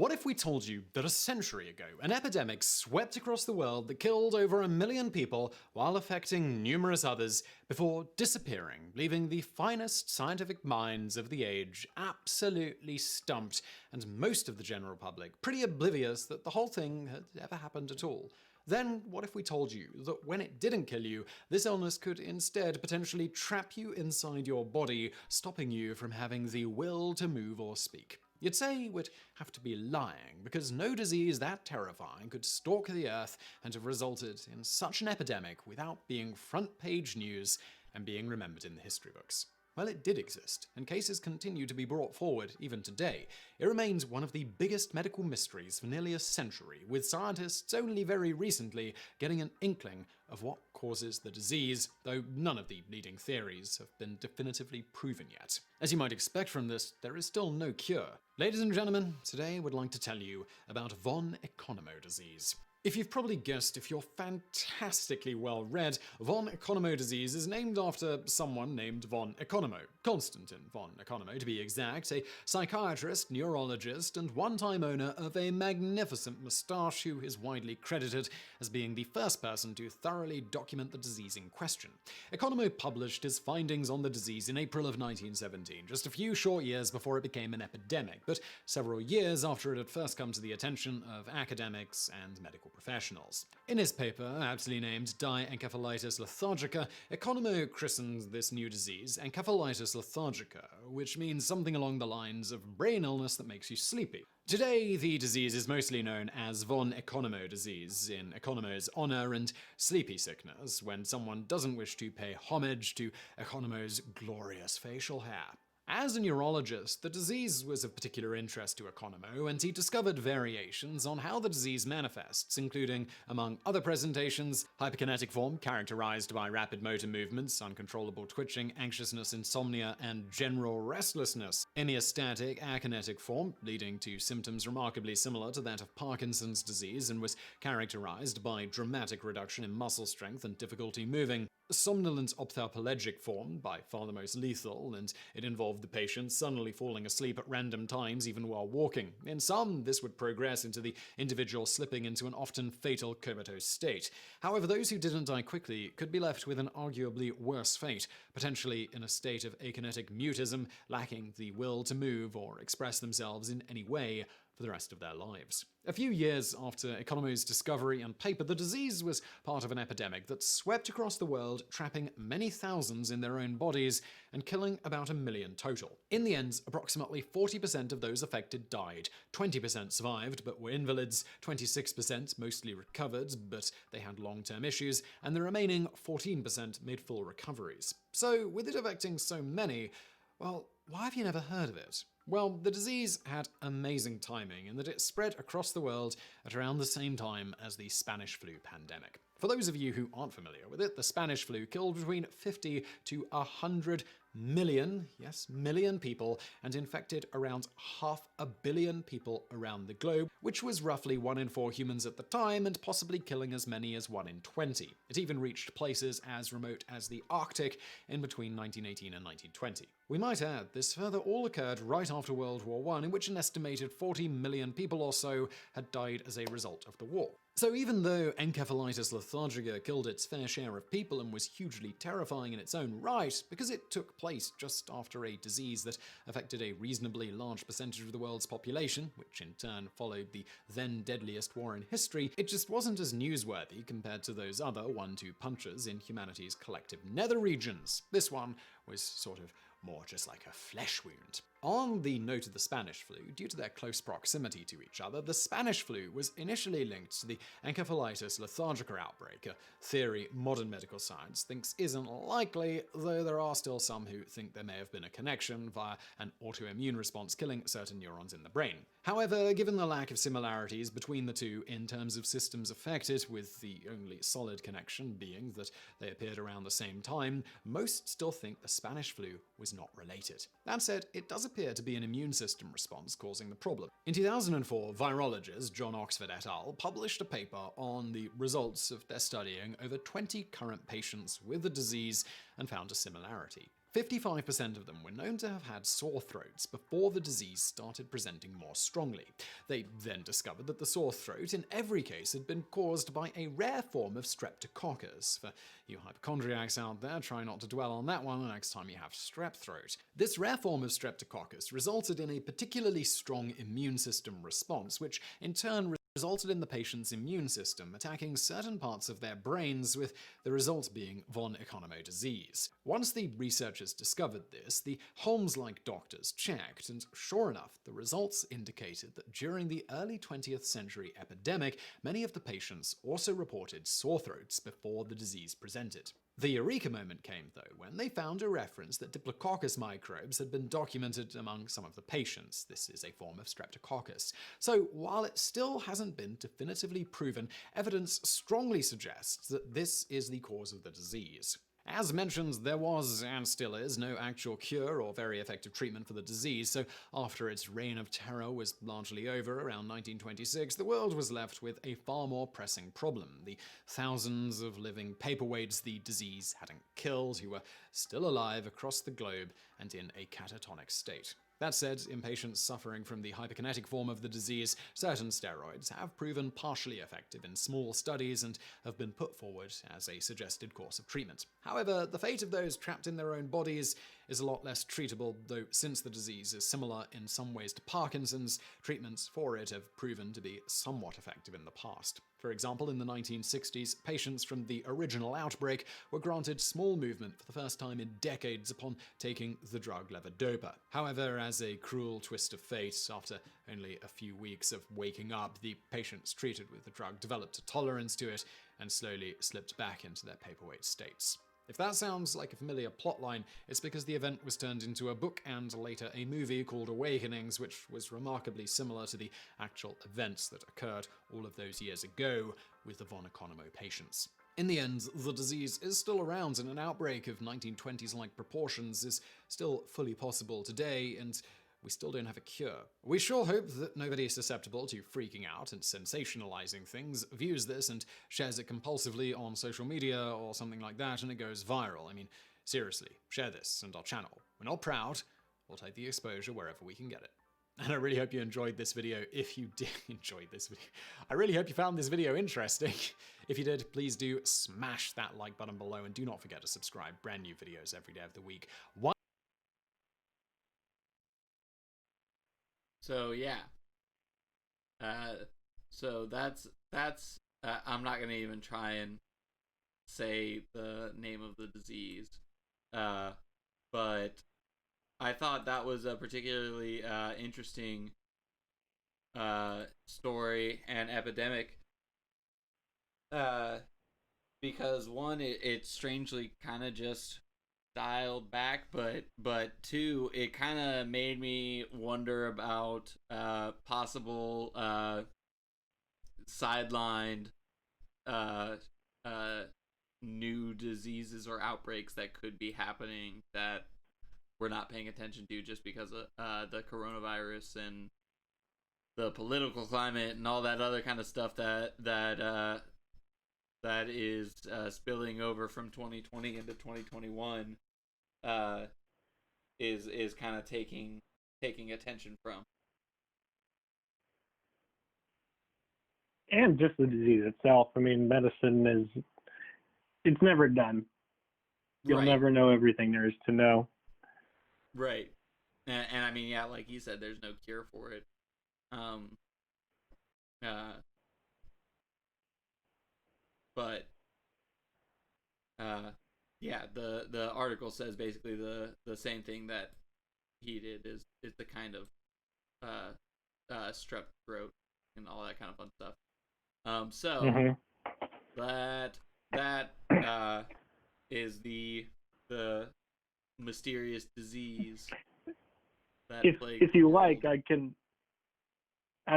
What if we told you that a century ago, an epidemic swept across the world that killed over 1 million people while affecting numerous others before disappearing, leaving the finest scientific minds of the age absolutely stumped and most of the general public pretty oblivious that the whole thing had ever happened at all? Then what if we told you that when it didn't kill you, this illness could instead potentially trap you inside your body, stopping you from having the will to move or speak? You'd say we'd have to be lying, because no disease that terrifying could stalk the earth and have resulted in such an epidemic without being front-page news and being remembered in the history books. Well, it did exist, and cases continue to be brought forward even today. It remains one of the biggest medical mysteries for nearly a century, with scientists only very recently getting an inkling of what causes the disease, though none of the leading theories have been definitively proven yet. As you might expect from this, there is still no cure. Ladies and gentlemen, today I would like to tell you about von Economo disease. If you've probably guessed, if you're fantastically well read, von Economo disease is named after someone named von Economo, Constantine von Economo to be exact, a psychiatrist, neurologist, and one-time owner of a magnificent moustache who is widely credited as being the first person to thoroughly document the disease in question. Economo published his findings on the disease in April of 1917, just a few short years before it became an epidemic, but several years after it had first come to the attention of academics and medical professionals. In his paper, aptly named Diencephalitis lethargica, Economo christened this new disease encephalitis lethargica, which means something along the lines of brain illness that makes you sleepy. Today, the disease is mostly known as von Economo disease, in Economo's honor, and sleepy sickness, when someone doesn't wish to pay homage to Economo's glorious facial hair. As a neurologist, the disease was of particular interest to Economo, and he discovered variations on how the disease manifests, including, among other presentations, hyperkinetic form characterized by rapid motor movements, uncontrollable twitching, anxiousness, insomnia, and general restlessness; eniostatic akinetic form, leading to symptoms remarkably similar to that of Parkinson's disease and was characterized by dramatic reduction in muscle strength and difficulty moving; somnolent ophthalmoplegic form, by far the most lethal, and it involved the patient suddenly falling asleep at random times even while walking. In some, this would progress into the individual slipping into an often fatal comatose state. However, those who didn't die quickly could be left with an arguably worse fate, potentially in a state of akinetic mutism, lacking the will to move or express themselves in any way for the rest of their lives. A few years after Economo's discovery and paper, the disease was part of an epidemic that swept across the world, trapping many thousands in their own bodies and killing about 1 million total. In the end, approximately 40% of those affected died, 20% survived but were invalids, 26% mostly recovered but they had long-term issues, and the remaining 14% made full recoveries. So, with it affecting so many, well, why have you never heard of it? Well, the disease had amazing timing in that it spread across the world at around the same time as the Spanish flu pandemic. For those of you who aren't familiar with it, the Spanish flu killed between 50 to 100 million, yes, million people, and infected around 500 million people around the globe, which was roughly 1 in 4 humans at the time, and possibly killing as many as 1 in 20. It even reached places as remote as the Arctic in between 1918 and 1920. We might add, this further all occurred right after World War I, in which an estimated 40 million people or so had died as a result of the war. So even though encephalitis lethargica killed its fair share of people and was hugely terrifying in its own right, because it took place just after a disease that affected a reasonably large percentage of the world's population, which in turn followed the then deadliest war in history, it just wasn't as newsworthy compared to those other 1-2 punches in humanity's collective nether regions. This one was sort of more just like a flesh wound. On the note of the Spanish flu, due to their close proximity to each other, the Spanish flu was initially linked to the encephalitis lethargica outbreak, a theory modern medical science thinks isn't likely, though there are still some who think there may have been a connection via an autoimmune response killing certain neurons in the brain. However, given the lack of similarities between the two in terms of systems affected, with the only solid connection being that they appeared around the same time, most still think the Spanish flu was not related. That said, it does appear to be an immune system response causing the problem. In 2004, virologist John Oxford et al. Published a paper on the results of their studying over 20 current patients with the disease and found a similarity. 55% of them were known to have had sore throats before the disease started presenting more strongly. They then discovered that the sore throat in every case had been caused by a rare form of streptococcus. For you hypochondriacs out there, try not to dwell on that one the next time you have strep throat. This rare form of streptococcus resulted in a particularly strong immune system response, which in turn resulted in the patient's immune system attacking certain parts of their brains, with the result being von Economo disease. Once the researchers discovered this, the Holmes-like doctors checked, and sure enough, the results indicated that during the early 20th century epidemic, many of the patients also reported sore throats before the disease presented. The eureka moment came, though, when they found a reference that Diplococcus microbes had been documented among some of the patients. This is a form of streptococcus. So, while it still hasn't been definitively proven, evidence strongly suggests that this is the cause of the disease. As mentioned, there was, and still is, no actual cure or very effective treatment for the disease, so after its reign of terror was largely over around 1926, the world was left with a far more pressing problem: the thousands of living paperweights the disease hadn't killed, who were still alive across the globe and in a catatonic state. That said, in patients suffering from the hyperkinetic form of the disease, certain steroids have proven partially effective in small studies and have been put forward as a suggested course of treatment. However, the fate of those trapped in their own bodies is a lot less treatable, though since the disease is similar in some ways to Parkinson's, treatments for it have proven to be somewhat effective in the past. For example, in the 1960s, patients from the original outbreak were granted small movement for the first time in decades upon taking the drug levodopa. However, as a cruel twist of fate, after only a few weeks of waking up, the patients treated with the drug developed a tolerance to it and slowly slipped back into their paperweight states. If that sounds like a familiar plotline, it's because the event was turned into a book and later a movie called Awakenings, which was remarkably similar to the actual events that occurred all of those years ago with the von Economo patients. In the end, the disease is still around, and an outbreak of 1920s-like proportions is still fully possible today, and we still don't have a cure. We sure hope that nobody susceptible to freaking out and sensationalizing things views this and shares it compulsively on social media or something like that, and it goes viral. I mean, seriously, share this and our channel. We're not proud. We'll take the exposure wherever we can get it. And I really hope you enjoyed this video. If you did enjoy this video, I really hope you found this video interesting. If you did, please do smash that like button below, and do not forget to subscribe. Brand new videos every day of the week. So yeah. So that's I'm not gonna even try and say the name of the disease. But I thought that was a particularly interesting story and epidemic. Because one, it strangely kind of just dialed back, but two, it kind of made me wonder about possible sidelined new diseases or outbreaks that could be happening that we're not paying attention to just because of the coronavirus and the political climate and all that other kind of stuff that is spilling over from 2020 into 2021 is kind of taking attention from. And just the disease itself. I mean, medicine it's never done. You'll Right. never know everything there is to know. Right. And I mean, yeah, like you said, there's no cure for it. But yeah, the article says basically the same thing that he did is the kind of strep throat and all that kind of fun stuff. So that is the mysterious disease that if you like, I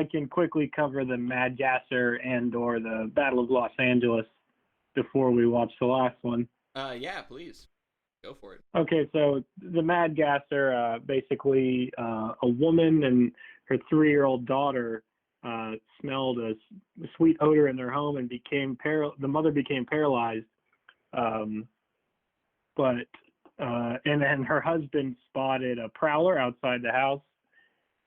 can quickly cover the Mad Gasser and or the Battle of Los Angeles before we watch the last one. Yeah, please go for it. Okay, so the Mad Gasser, basically a woman and her 3-year-old daughter smelled a sweet odor in their home and the mother became paralyzed. But and then her husband spotted a prowler outside the house,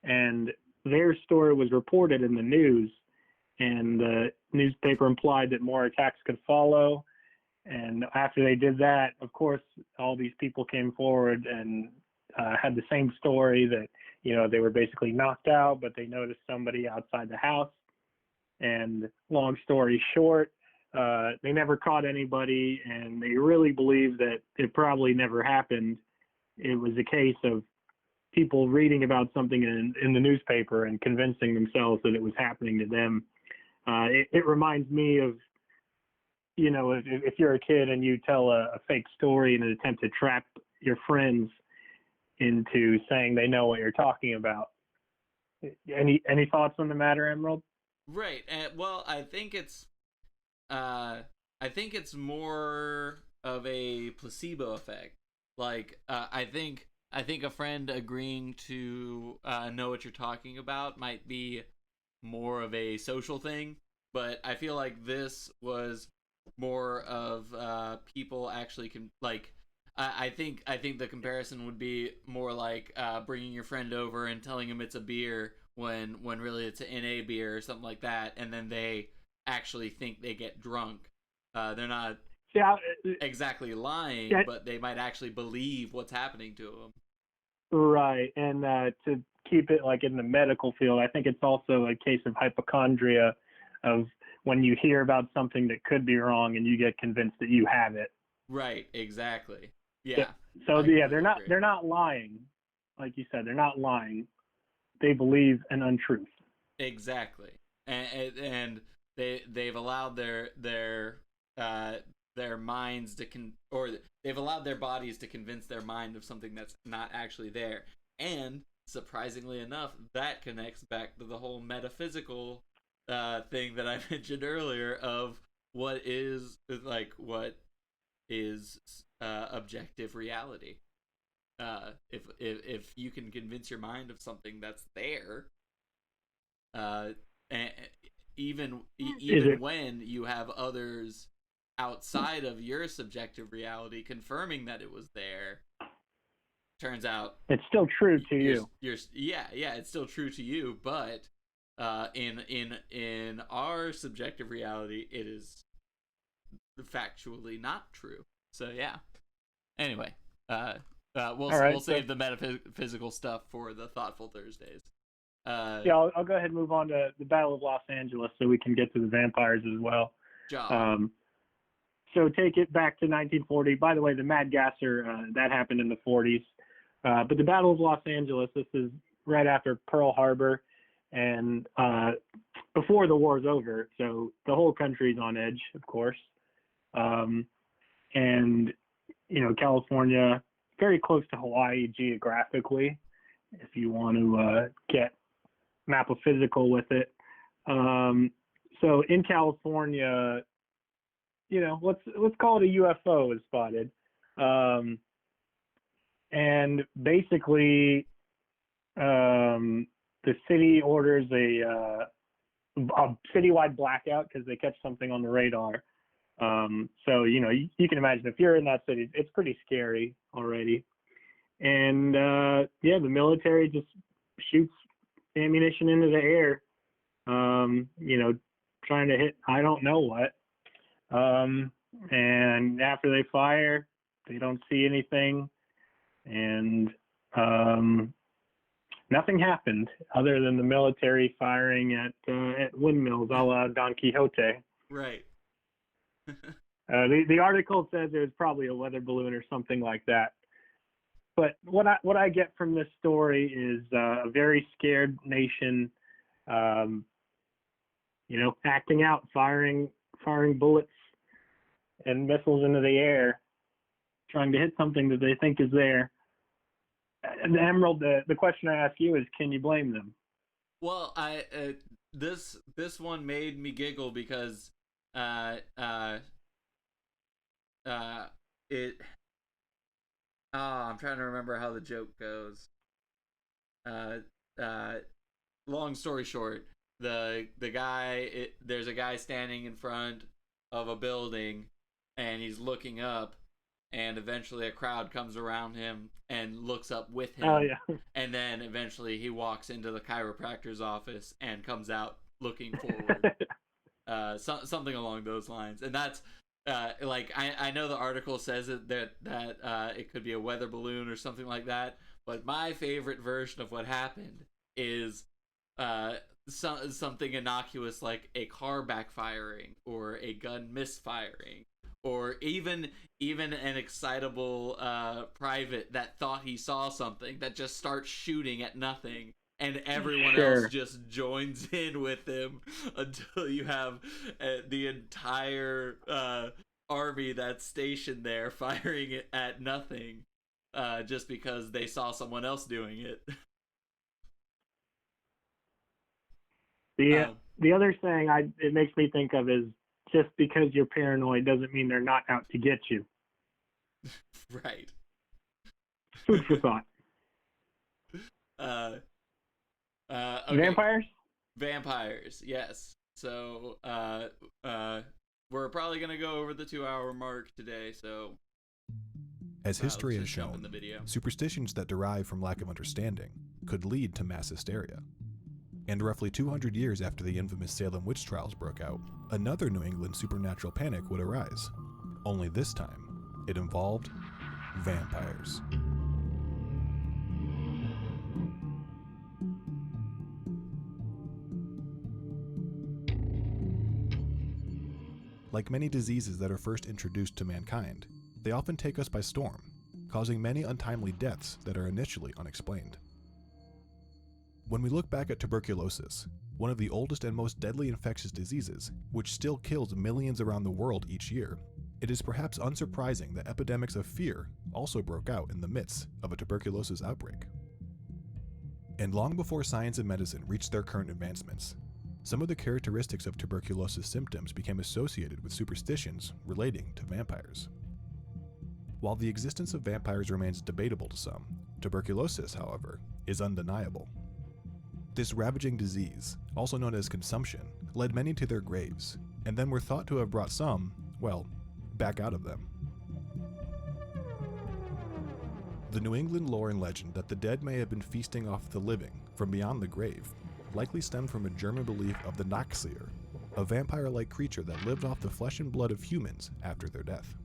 and their story was reported in the news, and the newspaper implied that more attacks could follow. And after they did that, of course, all these people came forward and had the same story that, they were basically knocked out, but they noticed somebody outside the house. And long story short, they never caught anybody, and they really believe that it probably never happened. It was a case of people reading about something in the newspaper and convincing themselves that it was happening to them. It reminds me of, if you're a kid and you tell a fake story in an attempt to trap your friends into saying they know what you're talking about. Any thoughts on the matter, Emerald? Right. Well, I think it's more of a placebo effect. Like, I think a friend agreeing to know what you're talking about might be more of a social thing, but I feel like this was more of people actually can like. I think the comparison would be more like bringing your friend over and telling him it's a beer when really it's an NA beer or something like that, and then they actually think they get drunk. They're not exactly lying, but they might actually believe what's happening to them. Right, and to keep it like in the medical field, I think it's also a case of hypochondria, of when you hear about something that could be wrong and you get convinced that you have it. Right, exactly. Yeah. So they're not lying, like you said. They're not lying. They believe an untruth. Exactly, and they've allowed their minds to they've allowed their bodies to convince their mind of something that's not actually there. And surprisingly enough, that connects back to the whole metaphysical thing that I mentioned earlier of what is objective reality. If you can convince your mind of something that's there, and even when you have others outside of your subjective reality confirming that it was there, turns out it's still true to you. It's still true to you, but in our subjective reality, it is factually not true. So yeah. Anyway, we'll save the metaphysical stuff for the Thoughtful Thursdays. I'll go ahead and move on to the Battle of Los Angeles so we can get to the vampires as well. So take it back to 1940. By the way, the Mad Gasser, that happened in the 40s. But the Battle of Los Angeles, this is right after Pearl Harbor and before the war's over. So the whole country's on edge, of course. And, California, very close to Hawaii geographically, if you want to get mapophysical with it. So in California, let's call it a UFO is spotted. And basically, the city orders a citywide blackout because they catch something on the radar. So, you can imagine if you're in that city, it's pretty scary already. And, the military just shoots ammunition into the air, trying to hit, I don't know what. And after they fire, they don't see anything. And nothing happened other than the military firing at windmills a la Don Quixote. Right. The article says it was probably a weather balloon or something like that. But what I get from this story is a very scared nation, acting out, firing bullets and missiles into the air, trying to hit something that they think is there. And Emerald, the question I ask you is, can you blame them? Well, this one made me giggle because I'm trying to remember how the joke goes. Long story short, there's a guy standing in front of a building and he's looking up and eventually a crowd comes around him and looks up with him. Oh yeah. And then eventually he walks into the chiropractor's office and comes out looking forward. Something along those lines. And that's like I know the article says that it could be a weather balloon or something like that, but my favorite version of what happened is something innocuous like a car backfiring or a gun misfiring, or even an excitable private that thought he saw something that just starts shooting at nothing, and everyone else just joins in with him until you have the entire army that's stationed there firing it at nothing just because they saw someone else doing it. The other saying it makes me think of is, just because you're paranoid doesn't mean they're not out to get you. Right. Food for thought. Okay. Vampires, yes. So we're probably gonna go over the 2-hour mark today, so as history has let's just jump shown, in the video. superstitions that derive from lack of understanding could lead to mass hysteria. And roughly 200 years after the infamous Salem witch trials broke out, another New England supernatural panic would arise. Only this time, it involved vampires. Like many diseases that are first introduced to mankind, they often take us by storm, causing many untimely deaths that are initially unexplained. When we look back at tuberculosis, one of the oldest and most deadly infectious diseases, which still kills millions around the world each year, it is perhaps unsurprising that epidemics of fear also broke out in the midst of a tuberculosis outbreak. And long before science and medicine reached their current advancements, some of the characteristics of tuberculosis symptoms became associated with superstitions relating to vampires. While the existence of vampires remains debatable to some, tuberculosis, however, is undeniable. This ravaging disease, also known as consumption, led many to their graves, and then were thought to have brought some, well, back out of them. The New England lore and legend that the dead may have been feasting off the living from beyond the grave likely stemmed from a German belief of the Nachseher, a vampire-like creature that lived off the flesh and blood of humans after their death.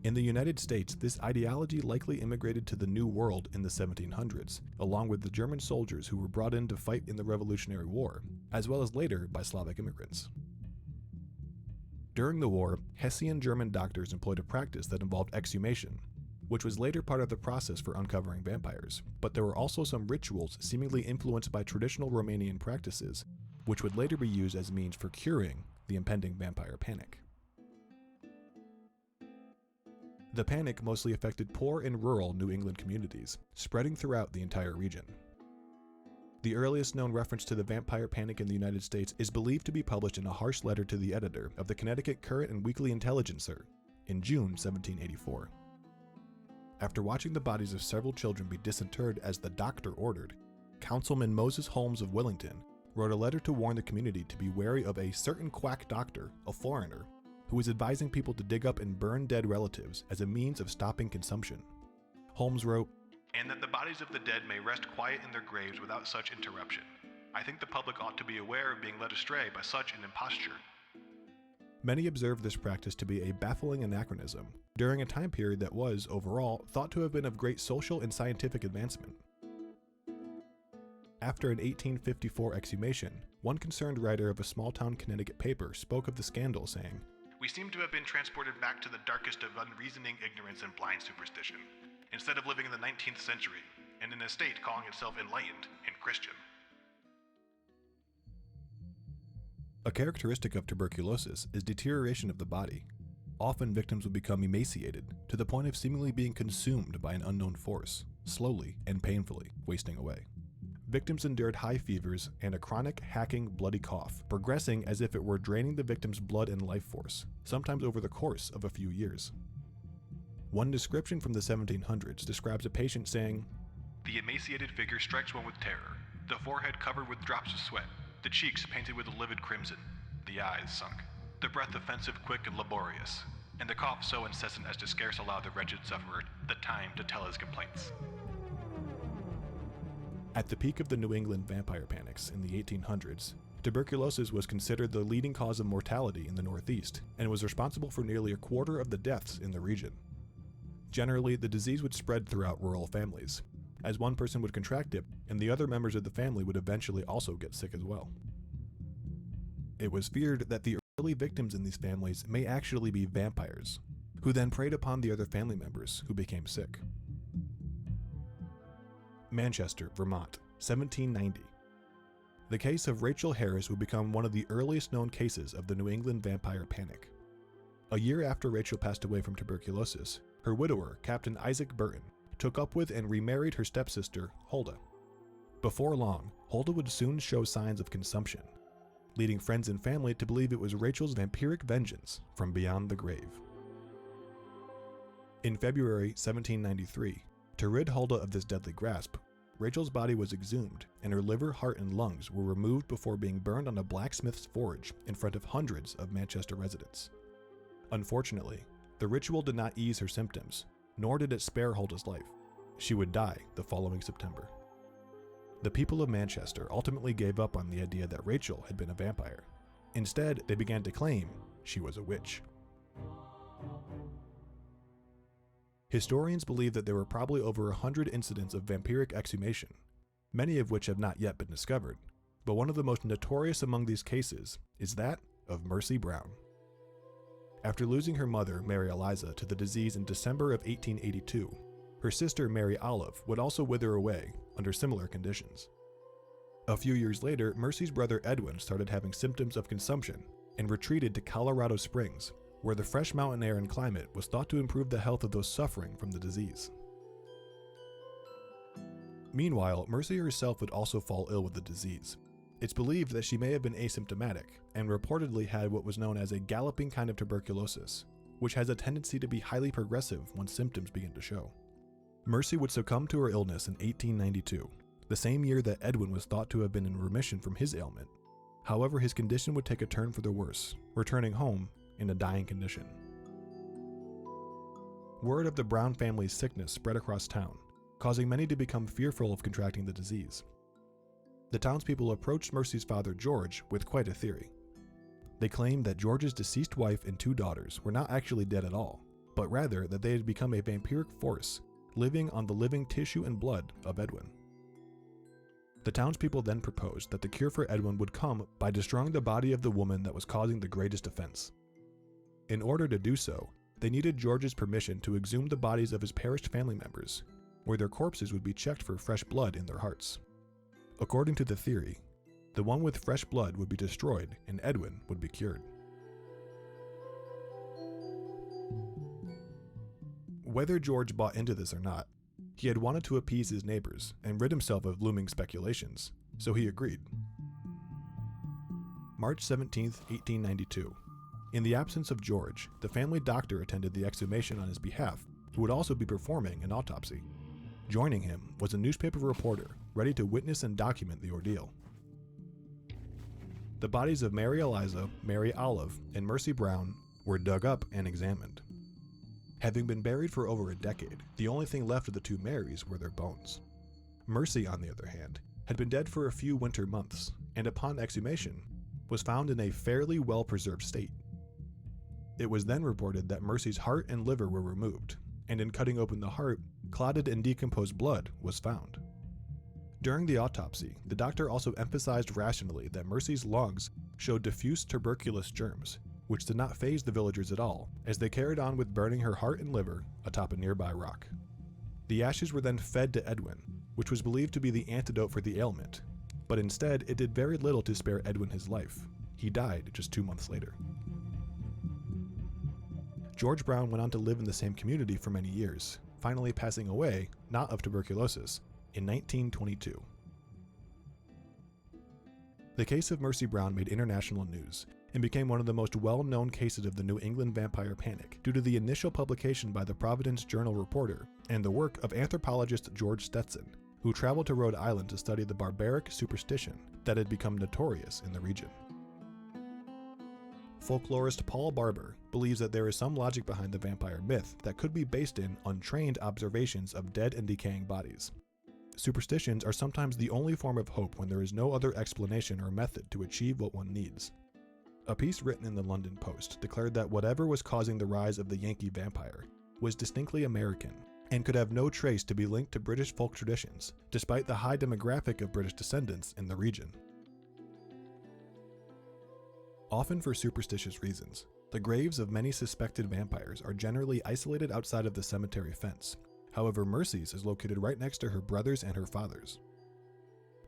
In the United States, this ideology likely immigrated to the New World in the 1700s, along with the German soldiers who were brought in to fight in the Revolutionary War, as well as later by Slavic immigrants. During the war, Hessian German doctors employed a practice that involved exhumation, which was later part of the process for uncovering vampires, but there were also some rituals seemingly influenced by traditional Romanian practices, which would later be used as means for curing the impending vampire panic. The panic mostly affected poor and rural New England communities, spreading throughout the entire region. The earliest known reference to the vampire panic in the United States is believed to be published in a harsh letter to the editor of the Connecticut Current and Weekly Intelligencer in June 1784. After watching the bodies of several children be disinterred as the doctor ordered, Councilman Moses Holmes of Willington wrote a letter to warn the community to be wary of a certain quack doctor, a foreigner, who was advising people to dig up and burn dead relatives as a means of stopping consumption. Holmes wrote, "And that the bodies of the dead may rest quiet in their graves without such interruption. I think the public ought to be aware of being led astray by such an imposture." Many observed this practice to be a baffling anachronism during a time period that was, overall, thought to have been of great social and scientific advancement. After an 1854 exhumation, one concerned writer of a small-town Connecticut paper spoke of the scandal, saying, "We seem to have been transported back to the darkest of unreasoning ignorance and blind superstition, instead of living in the 19th century, and in a state calling itself enlightened and Christian." A characteristic of tuberculosis is deterioration of the body. Often victims would become emaciated, to the point of seemingly being consumed by an unknown force, slowly and painfully wasting away. Victims endured high fevers and a chronic, hacking, bloody cough, progressing as if it were draining the victim's blood and life force, sometimes over the course of a few years. One description from the 1700s describes a patient saying, "The emaciated figure strikes one with terror, the forehead covered with drops of sweat, the cheeks painted with a livid crimson, the eyes sunk, the breath offensive, quick, and laborious, and the cough so incessant as to scarce allow the wretched sufferer the time to tell his complaints. At the peak of the New England vampire panics in the 1800s, tuberculosis was considered the leading cause of mortality in the Northeast and was responsible for nearly a quarter of the deaths in the region. Generally, the disease would spread throughout rural families, as one person would contract it and the other members of the family would eventually also get sick as well. It was feared that the early victims in these families may actually be vampires, who then preyed upon the other family members who became sick. Manchester, Vermont, 1790. The case of Rachel Harris would become one of the earliest known cases of the New England vampire panic. A year after Rachel passed away from tuberculosis, her widower, Captain Isaac Burton, took up with and remarried her stepsister, Huldah. Before long, Huldah would soon show signs of consumption, leading friends and family to believe it was Rachel's vampiric vengeance from beyond the grave. In February 1793, to rid Huldah of this deadly grasp, Rachel's body was exhumed and her liver, heart, and lungs were removed before being burned on a blacksmith's forge in front of hundreds of Manchester residents. Unfortunately, the ritual did not ease her symptoms, nor did it spare Huldah's life. She would die the following September. The people of Manchester ultimately gave up on the idea that Rachel had been a vampire. Instead, they began to claim she was a witch. Historians believe that there were probably over 100 incidents of vampiric exhumation, many of which have not yet been discovered, but one of the most notorious among these cases is that of Mercy Brown. After losing her mother, Mary Eliza, to the disease in December of 1882, her sister Mary Olive would also wither away under similar conditions. A few years later, Mercy's brother Edwin started having symptoms of consumption and retreated to Colorado Springs, where the fresh mountain air and climate was thought to improve the health of those suffering from the disease. Meanwhile, Mercy herself would also fall ill with the disease. It's believed that she may have been asymptomatic and reportedly had what was known as a galloping kind of tuberculosis, which has a tendency to be highly progressive once symptoms begin to show. Mercy would succumb to her illness in 1892, the same year that Edwin was thought to have been in remission from his ailment. However, his condition would take a turn for the worse, returning home in a dying condition. Word of the Brown family's sickness spread across town, causing many to become fearful of contracting the disease. The townspeople approached Mercy's father George with quite a theory. They claimed that George's deceased wife and 2 daughters were not actually dead at all, but rather that they had become a vampiric force, living on the living tissue and blood of Edwin. The townspeople then proposed that the cure for Edwin would come by destroying the body of the woman that was causing the greatest offense. In order to do so, they needed George's permission to exhume the bodies of his perished family members, where their corpses would be checked for fresh blood in their hearts. According to the theory, the one with fresh blood would be destroyed and Edwin would be cured. Whether George bought into this or not, he had wanted to appease his neighbors and rid himself of looming speculations, so he agreed. March 17, 1892. In the absence of George, the family doctor attended the exhumation on his behalf, who would also be performing an autopsy. Joining him was a newspaper reporter ready to witness and document the ordeal. The bodies of Mary Eliza, Mary Olive, and Mercy Brown were dug up and examined. Having been buried for over a decade, the only thing left of the 2 Marys were their bones. Mercy, on the other hand, had been dead for a few winter months, and upon exhumation, was found in a fairly well-preserved state. It was then reported that Mercy's heart and liver were removed, and in cutting open the heart, clotted and decomposed blood was found. During the autopsy, the doctor also emphasized rationally that Mercy's lungs showed diffuse tuberculous germs, which did not faze the villagers at all, as they carried on with burning her heart and liver atop a nearby rock. The ashes were then fed to Edwin, which was believed to be the antidote for the ailment, but instead it did very little to spare Edwin his life. He died just 2 months later. George Brown went on to live in the same community for many years, finally passing away, not of tuberculosis, in 1922. The case of Mercy Brown made international news and became one of the most well-known cases of the New England vampire panic due to the initial publication by the Providence Journal reporter and the work of anthropologist George Stetson, who traveled to Rhode Island to study the barbaric superstition that had become notorious in the region. folklorist Paul Barber believes that there is some logic behind the vampire myth that could be based in untrained observations of dead and decaying bodies. Superstitions are sometimes the only form of hope when there is no other explanation or method to achieve what one needs. A piece written in the London Post declared that whatever was causing the rise of the Yankee vampire was distinctly American and could have no trace to be linked to British folk traditions, despite the high demographic of British descendants in the region. Often for superstitious reasons, the graves of many suspected vampires are generally isolated outside of the cemetery fence. However, Mercy's is located right next to her brothers and her father's.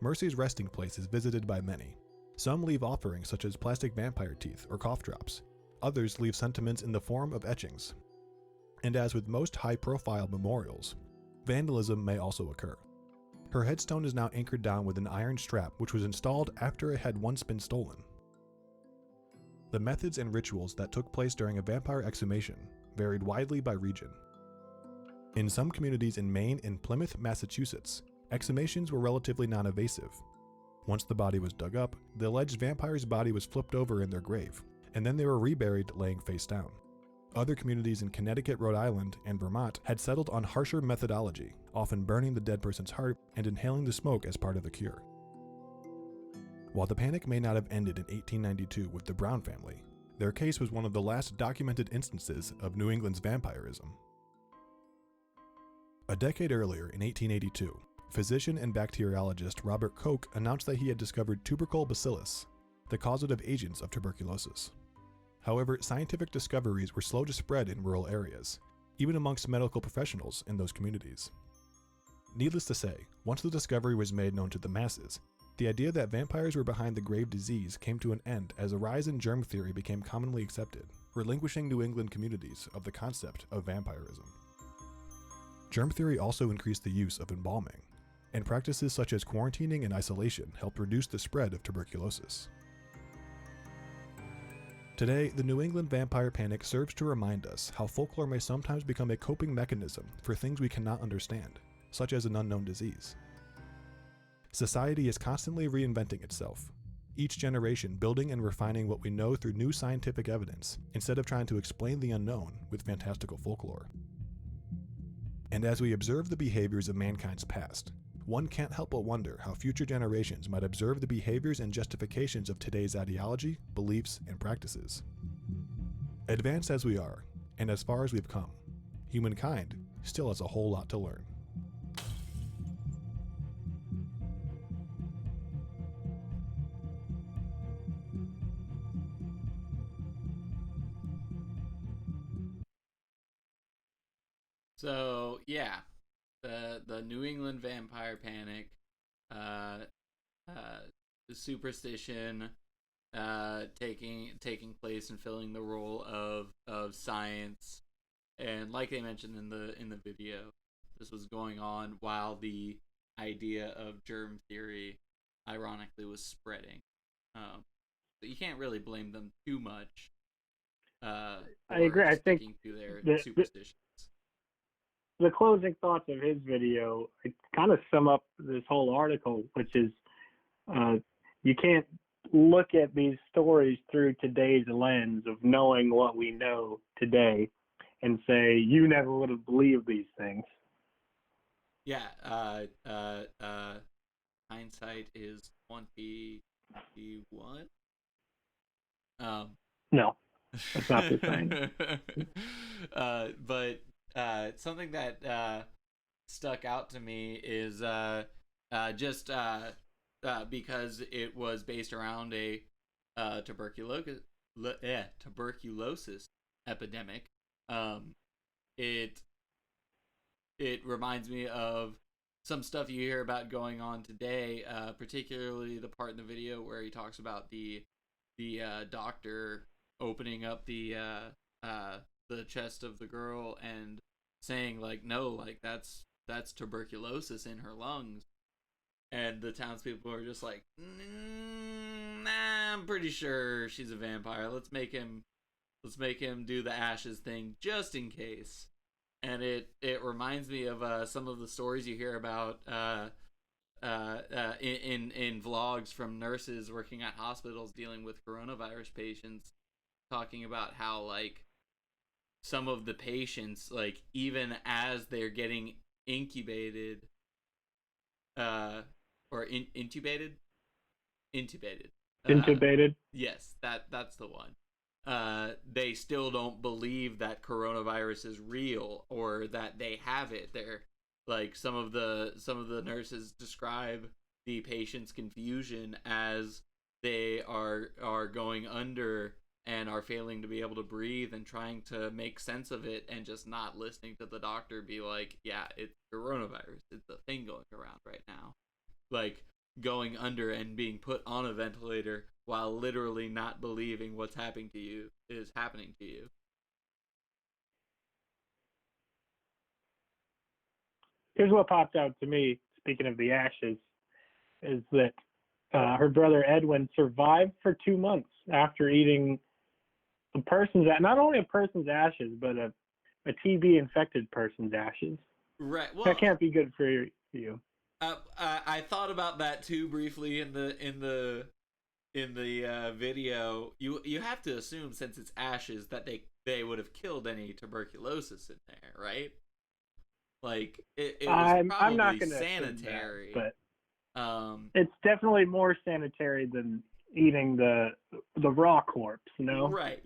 Mercy's resting place is visited by many. Some leave offerings such as plastic vampire teeth or cough drops. Others leave sentiments in the form of etchings. And as with most high-profile memorials, vandalism may also occur. Her headstone is now anchored down with an iron strap which was installed after it had once been stolen. The methods and rituals that took place during a vampire exhumation varied widely by region. In some communities in Maine and Plymouth, Massachusetts, exhumations were relatively non-invasive. Once the body was dug up, the alleged vampire's body was flipped over in their grave, and then they were reburied laying face down. Other communities in Connecticut, Rhode Island, and Vermont had settled on harsher methodology, often burning the dead person's heart and inhaling the smoke as part of the cure. While the panic may not have ended in 1892 with the Brown family, their case was one of the last documented instances of New England's vampirism. A decade earlier, in 1882, physician and bacteriologist Robert Koch announced that he had discovered tubercle bacillus, the causative agents of tuberculosis. However, scientific discoveries were slow to spread in rural areas, even amongst medical professionals in those communities. Needless to say, once the discovery was made known to the masses, the idea that vampires were behind the grave disease came to an end as a rise in germ theory became commonly accepted, relinquishing New England communities of the concept of vampirism. Germ theory also increased the use of embalming, and practices such as quarantining and isolation helped reduce the spread of tuberculosis. Today, the New England vampire panic serves to remind us how folklore may sometimes become a coping mechanism for things we cannot understand, such as an unknown disease. Society is constantly reinventing itself, each generation building and refining what we know through new scientific evidence, instead of trying to explain the unknown with fantastical folklore. And as we observe the behaviors of mankind's past, one can't help but wonder how future generations might observe the behaviors and justifications of today's ideology, beliefs, and practices. Advanced as we are, and as far as we've come, humankind still has a whole lot to learn. So yeah, the New England vampire panic, the superstition, taking place and filling the role of science, and like they mentioned in the video, this was going on while the idea of germ theory, ironically, was spreading. But you can't really blame them too much. I agree. I think to their superstitions. The closing thoughts of his video kind of sum up this whole article, which is you can't look at these stories through today's lens of knowing what we know today and say, you never would have believed these things. Yeah, hindsight is 2021. No, that's not the thing. But something that stuck out to me is just because it was based around a tuberculosis epidemic. It reminds me of some stuff you hear about going on today, particularly the part in the video where he talks about the doctor opening up the chest of the girl and saying like, no, like that's tuberculosis in her lungs, and the townspeople are just like, nah, I'm pretty sure she's a vampire. Let's make him do the ashes thing just in case. And it reminds me of some of the stories you hear about in vlogs from nurses working at hospitals dealing with coronavirus patients, talking about how like some of the patients, like even as they're getting incubated, or intubated, Intubated. Yes, that's the one. They still don't believe that coronavirus is real or that they have it. They're like some of the nurses describe the patient's confusion as they are going under and are failing to be able to breathe and trying to make sense of it and just not listening to the doctor be like, yeah, it's coronavirus. It's a thing going around right now. Like going under and being put on a ventilator while literally not believing what's happening to you is happening to you. Here's what popped out to me, speaking of the ashes, is that her brother Edwin survived for 2 months after eating not only a person's ashes, but a TB infected person's ashes. Right. Well, that can't be good for you. I thought about that too briefly in the video. You have to assume, since it's ashes, that they would have killed any tuberculosis in there, right? Like it was probably I'm not gonna sanitary, that, but it's definitely more sanitary than eating the raw corpse, you know? Right.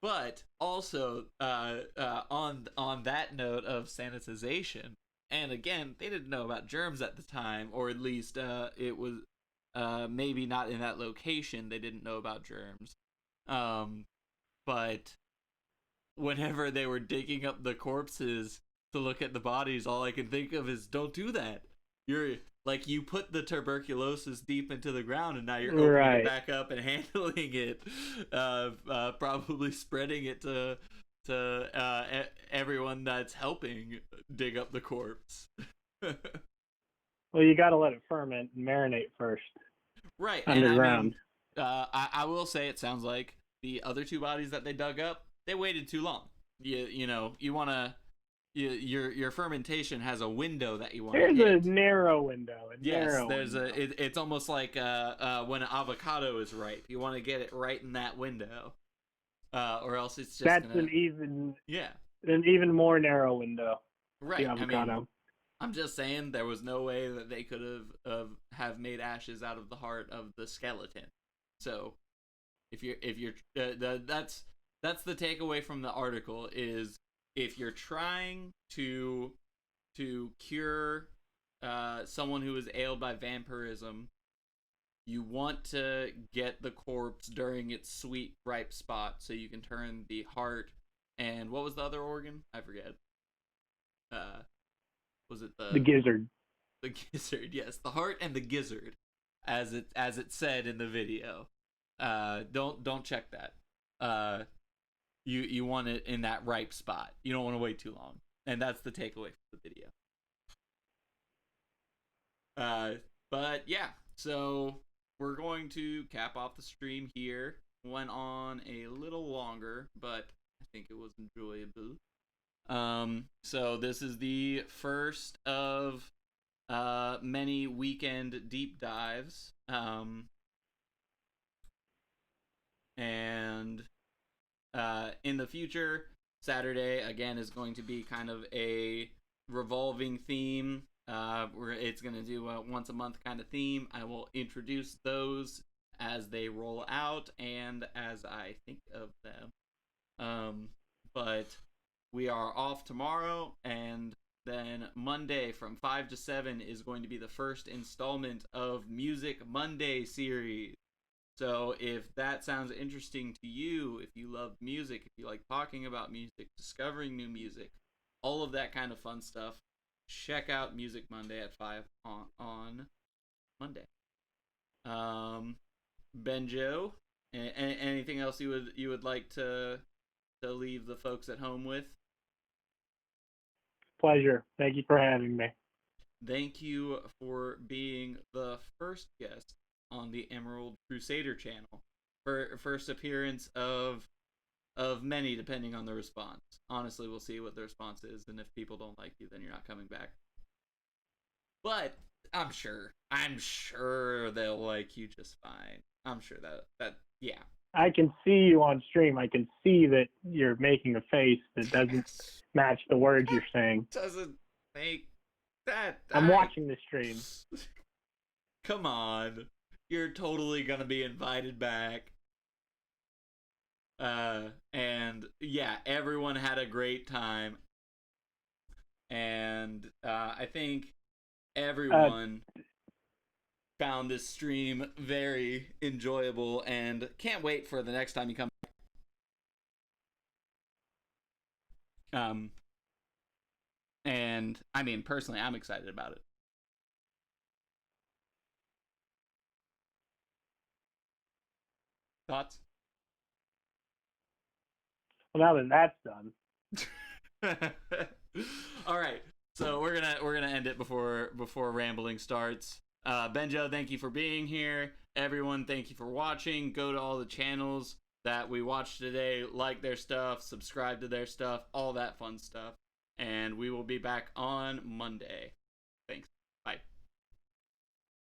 But also, on that note of sanitization, and again, they didn't know about germs at the time, or at least it was maybe not in that location. They didn't know about germs. But whenever they were digging up the corpses to look at the bodies, all I can think of is, don't do that. You're like, you put the tuberculosis deep into the ground, and now you're opening it back up and handling it, probably spreading it to everyone that's helping dig up the corpse. Well, you got to let it ferment and marinate first. Right. Underground. And I will say, it sounds like the other 2 bodies that they dug up, they waited too long. You know, you want to. Your fermentation has a window that you want to hit. There's a narrow window. It's almost like when an avocado is ripe. You want to get it right in that window, or else it's just an even more narrow window. Right. The avocado. I mean, I'm just saying there was no way that they could have made ashes out of the heart of the skeleton. So if you're that's the takeaway from the article is, if you're trying to cure someone who is ailed by vampirism, you want to get the corpse during its sweet, ripe spot so you can turn the heart and what was the other organ? I forget. Was it the gizzard? The gizzard, yes, the heart and the gizzard, as it said in the video. Don't check that. You want it in that ripe spot. You don't want to wait too long. And that's the takeaway from the video. But yeah, so we're going to cap off the stream here. Went on a little longer, but I think it was enjoyable. So this is the first of many weekend deep dives. And in the future, Saturday again is going to be kind of a revolving theme. It's going to do a once a month kind of theme. I will introduce those as they roll out and as I think of them. But we are off tomorrow, and then Monday from 5 to 7 is going to be the first installment of Music Monday series. So if that sounds interesting to you, if you love music, if you like talking about music, discovering new music, all of that kind of fun stuff, check out Music Monday at 5 on Monday. Benjo, anything else you would like to leave the folks at home with? Pleasure. Thank you for having me. Thank you for being the first guest on the Emerald Crusader channel. First appearance of many, depending on the response. Honestly, we'll see what the response is, and if people don't like you, then you're not coming back. But I'm sure they'll like you just fine. I'm sure that yeah. I can see you on stream. I can see that you're making a face that doesn't match the words you're saying. Doesn't make that. I'm watching the stream. Come on. You're totally going to be invited back. And yeah, everyone had a great time. And I think everyone found this stream very enjoyable and can't wait for the next time you come. And I mean, personally, I'm excited about it. Thoughts? Well, now that that's done. All right, so we're gonna end it before rambling starts. Benjo, thank you for being here. Everyone, thank you for watching. Go to all the channels that we watched today, like their stuff, subscribe to their stuff, all that fun stuff, and we will be back on Monday. Thanks.